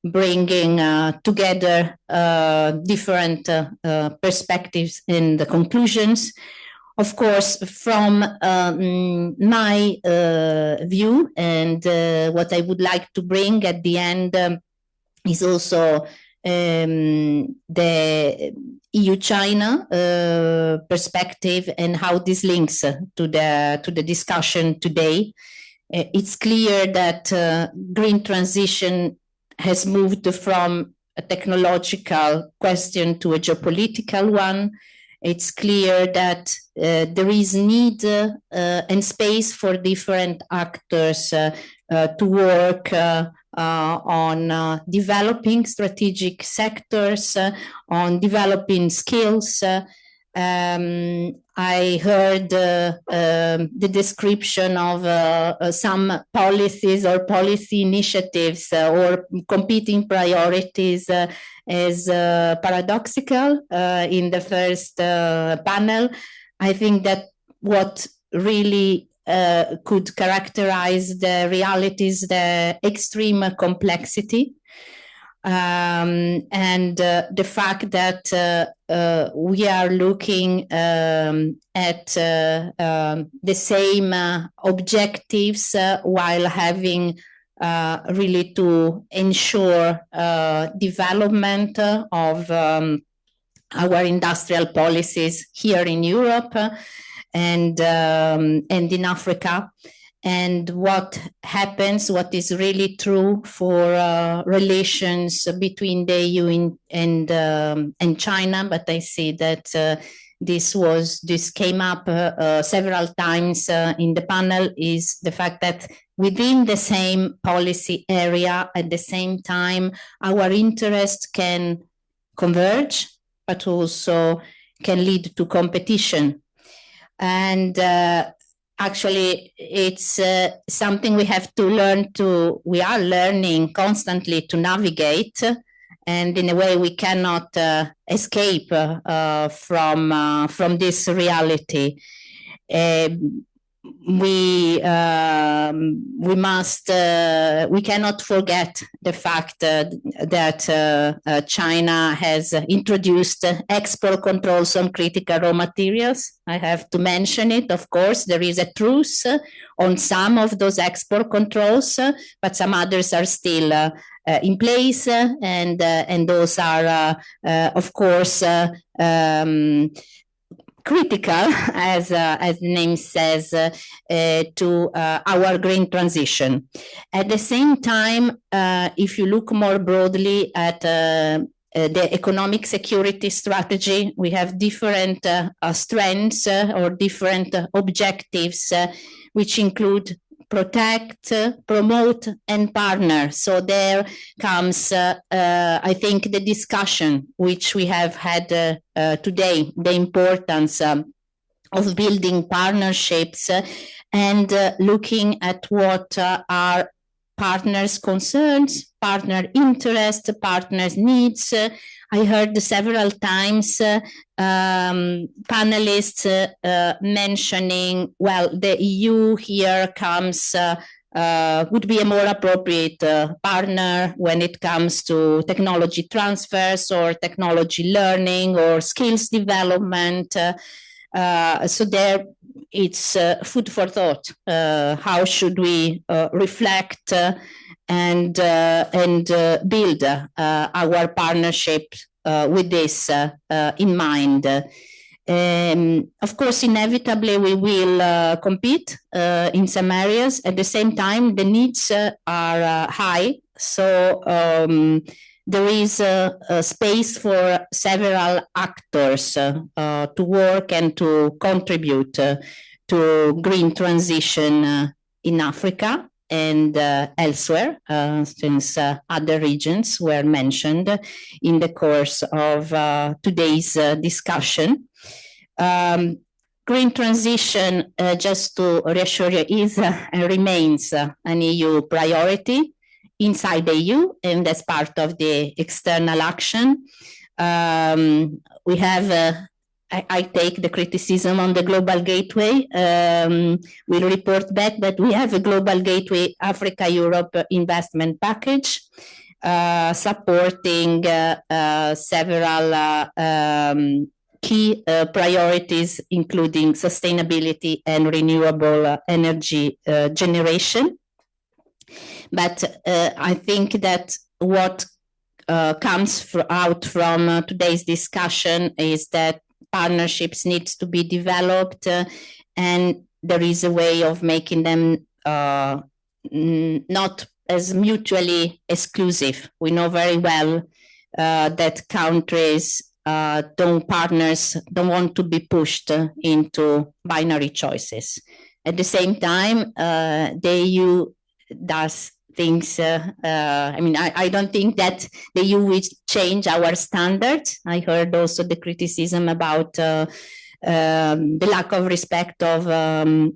bringing together different perspectives in the conclusions. Of course, from my view, and what I would like to bring at the end is also the EU-China perspective and how this links to the discussion today. It's clear that green transition has moved from a technological question to a geopolitical one. It's clear that there is need and space for different actors to work on developing strategic sectors, on developing skills. I heard the description of some policies or policy initiatives or competing priorities as paradoxical in the first panel. I think that what really could characterize the reality is the extreme complexity and the fact that we are looking at the same objectives while having really to ensure development of our industrial policies here in Europe and in Africa. and what happens, what is really true for relations between the EU and China. But I see that this came up several times in the panel, is the fact that within the same policy area, at the same time, our interests can converge, but also can lead to competition. And actually, it's something we have to learn to, we are learning constantly to navigate. And in a way, we cannot escape from this reality. We cannot forget the fact that China has introduced export controls on critical raw materials. I have to mention it. Of course, there is a truce on some of those export controls, but some others are still in place, and those are, of course, critical, as the name says, to our green transition. At the same time, if you look more broadly at the economic security strategy, we have different strengths or different objectives, which include protect, promote, and partner. So there comes, I think, the discussion which we have had today, the importance of building partnerships and looking at what are partners' concerns, partner interests, partners' needs. I heard several times panelists mentioning, well, the EU here comes, would be a more appropriate partner when it comes to technology transfers or technology learning or skills development. So there it's food for thought. How should we reflect and build our partnership with this in mind? Of course, inevitably, we will compete in some areas. At the same time, the needs are high. So there is a space for several actors to work and to contribute to green transition in Africa and elsewhere, since other regions were mentioned in the course of today's discussion. Green transition, just to reassure you, is and remains an EU priority inside the EU and as part of the external action. We have, I take the criticism on the Global Gateway. We'll report back that we have a Global Gateway Africa-Europe investment package supporting several key priorities, including sustainability and renewable energy generation. But I think that what comes out from today's discussion is that partnerships needs to be developed, and there is a way of making them not as mutually exclusive. We know very well that countries don't want to be pushed into binary choices. At the same time, the EU does things, I don't think that the EU will change our standards. I heard also the criticism about the lack of respect of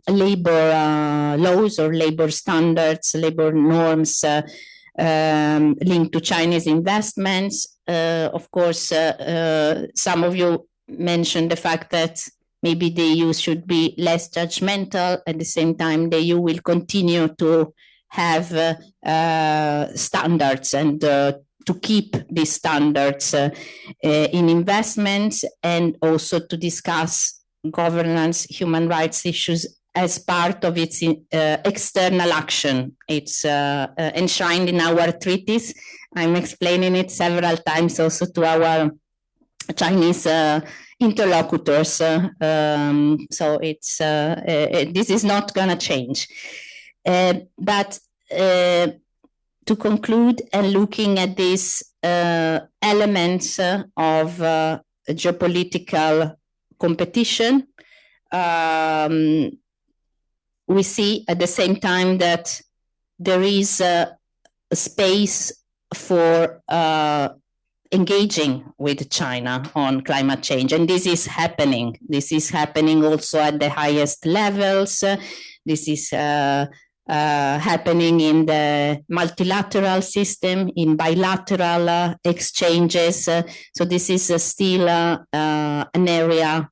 labor laws or labor standards, labor norms linked to Chinese investments. Of course, some of you mentioned the fact that maybe the EU should be less judgmental. At the same time, the EU will continue to have standards and to keep these standards in investments, and also to discuss governance, human rights issues as part of its external action. It's enshrined in our treaties. I'm explaining it several times also to our Chinese interlocutors. So it's this is not going to change. But to conclude and looking at these elements of geopolitical competition, we see at the same time that there is a space for engaging with China on climate change. And this is happening. This is happening also at the highest levels. This is happening in the multilateral system, in bilateral exchanges. So this is still an area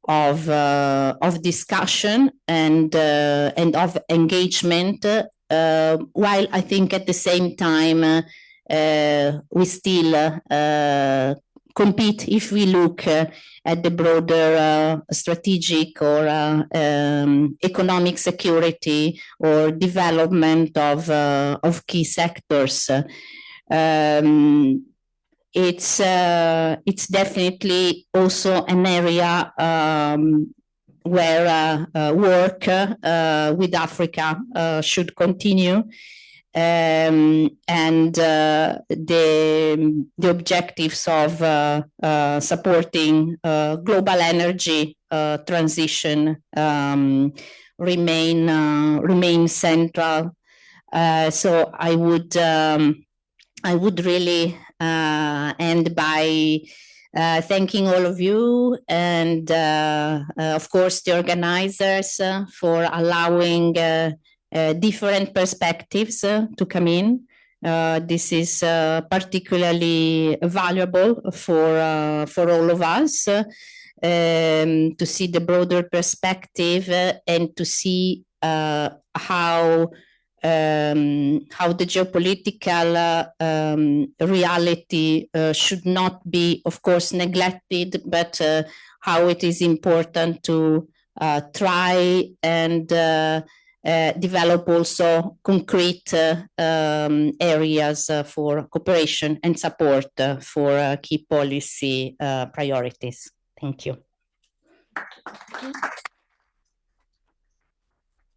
of discussion and of engagement, while I think at the same time we still compete if we look at the broader strategic or economic security or development of key sectors. It's definitely also an area where work with Africa should continue. And the objectives of supporting global energy transition remain central. So I would really end by thanking all of you and of course the organizers for allowing different perspectives to come in. This is particularly valuable for all of us to see the broader perspective and to see how the geopolitical reality should not be, of course, neglected, but how it is important to try and develop also concrete areas for cooperation and support for key policy priorities. Thank you.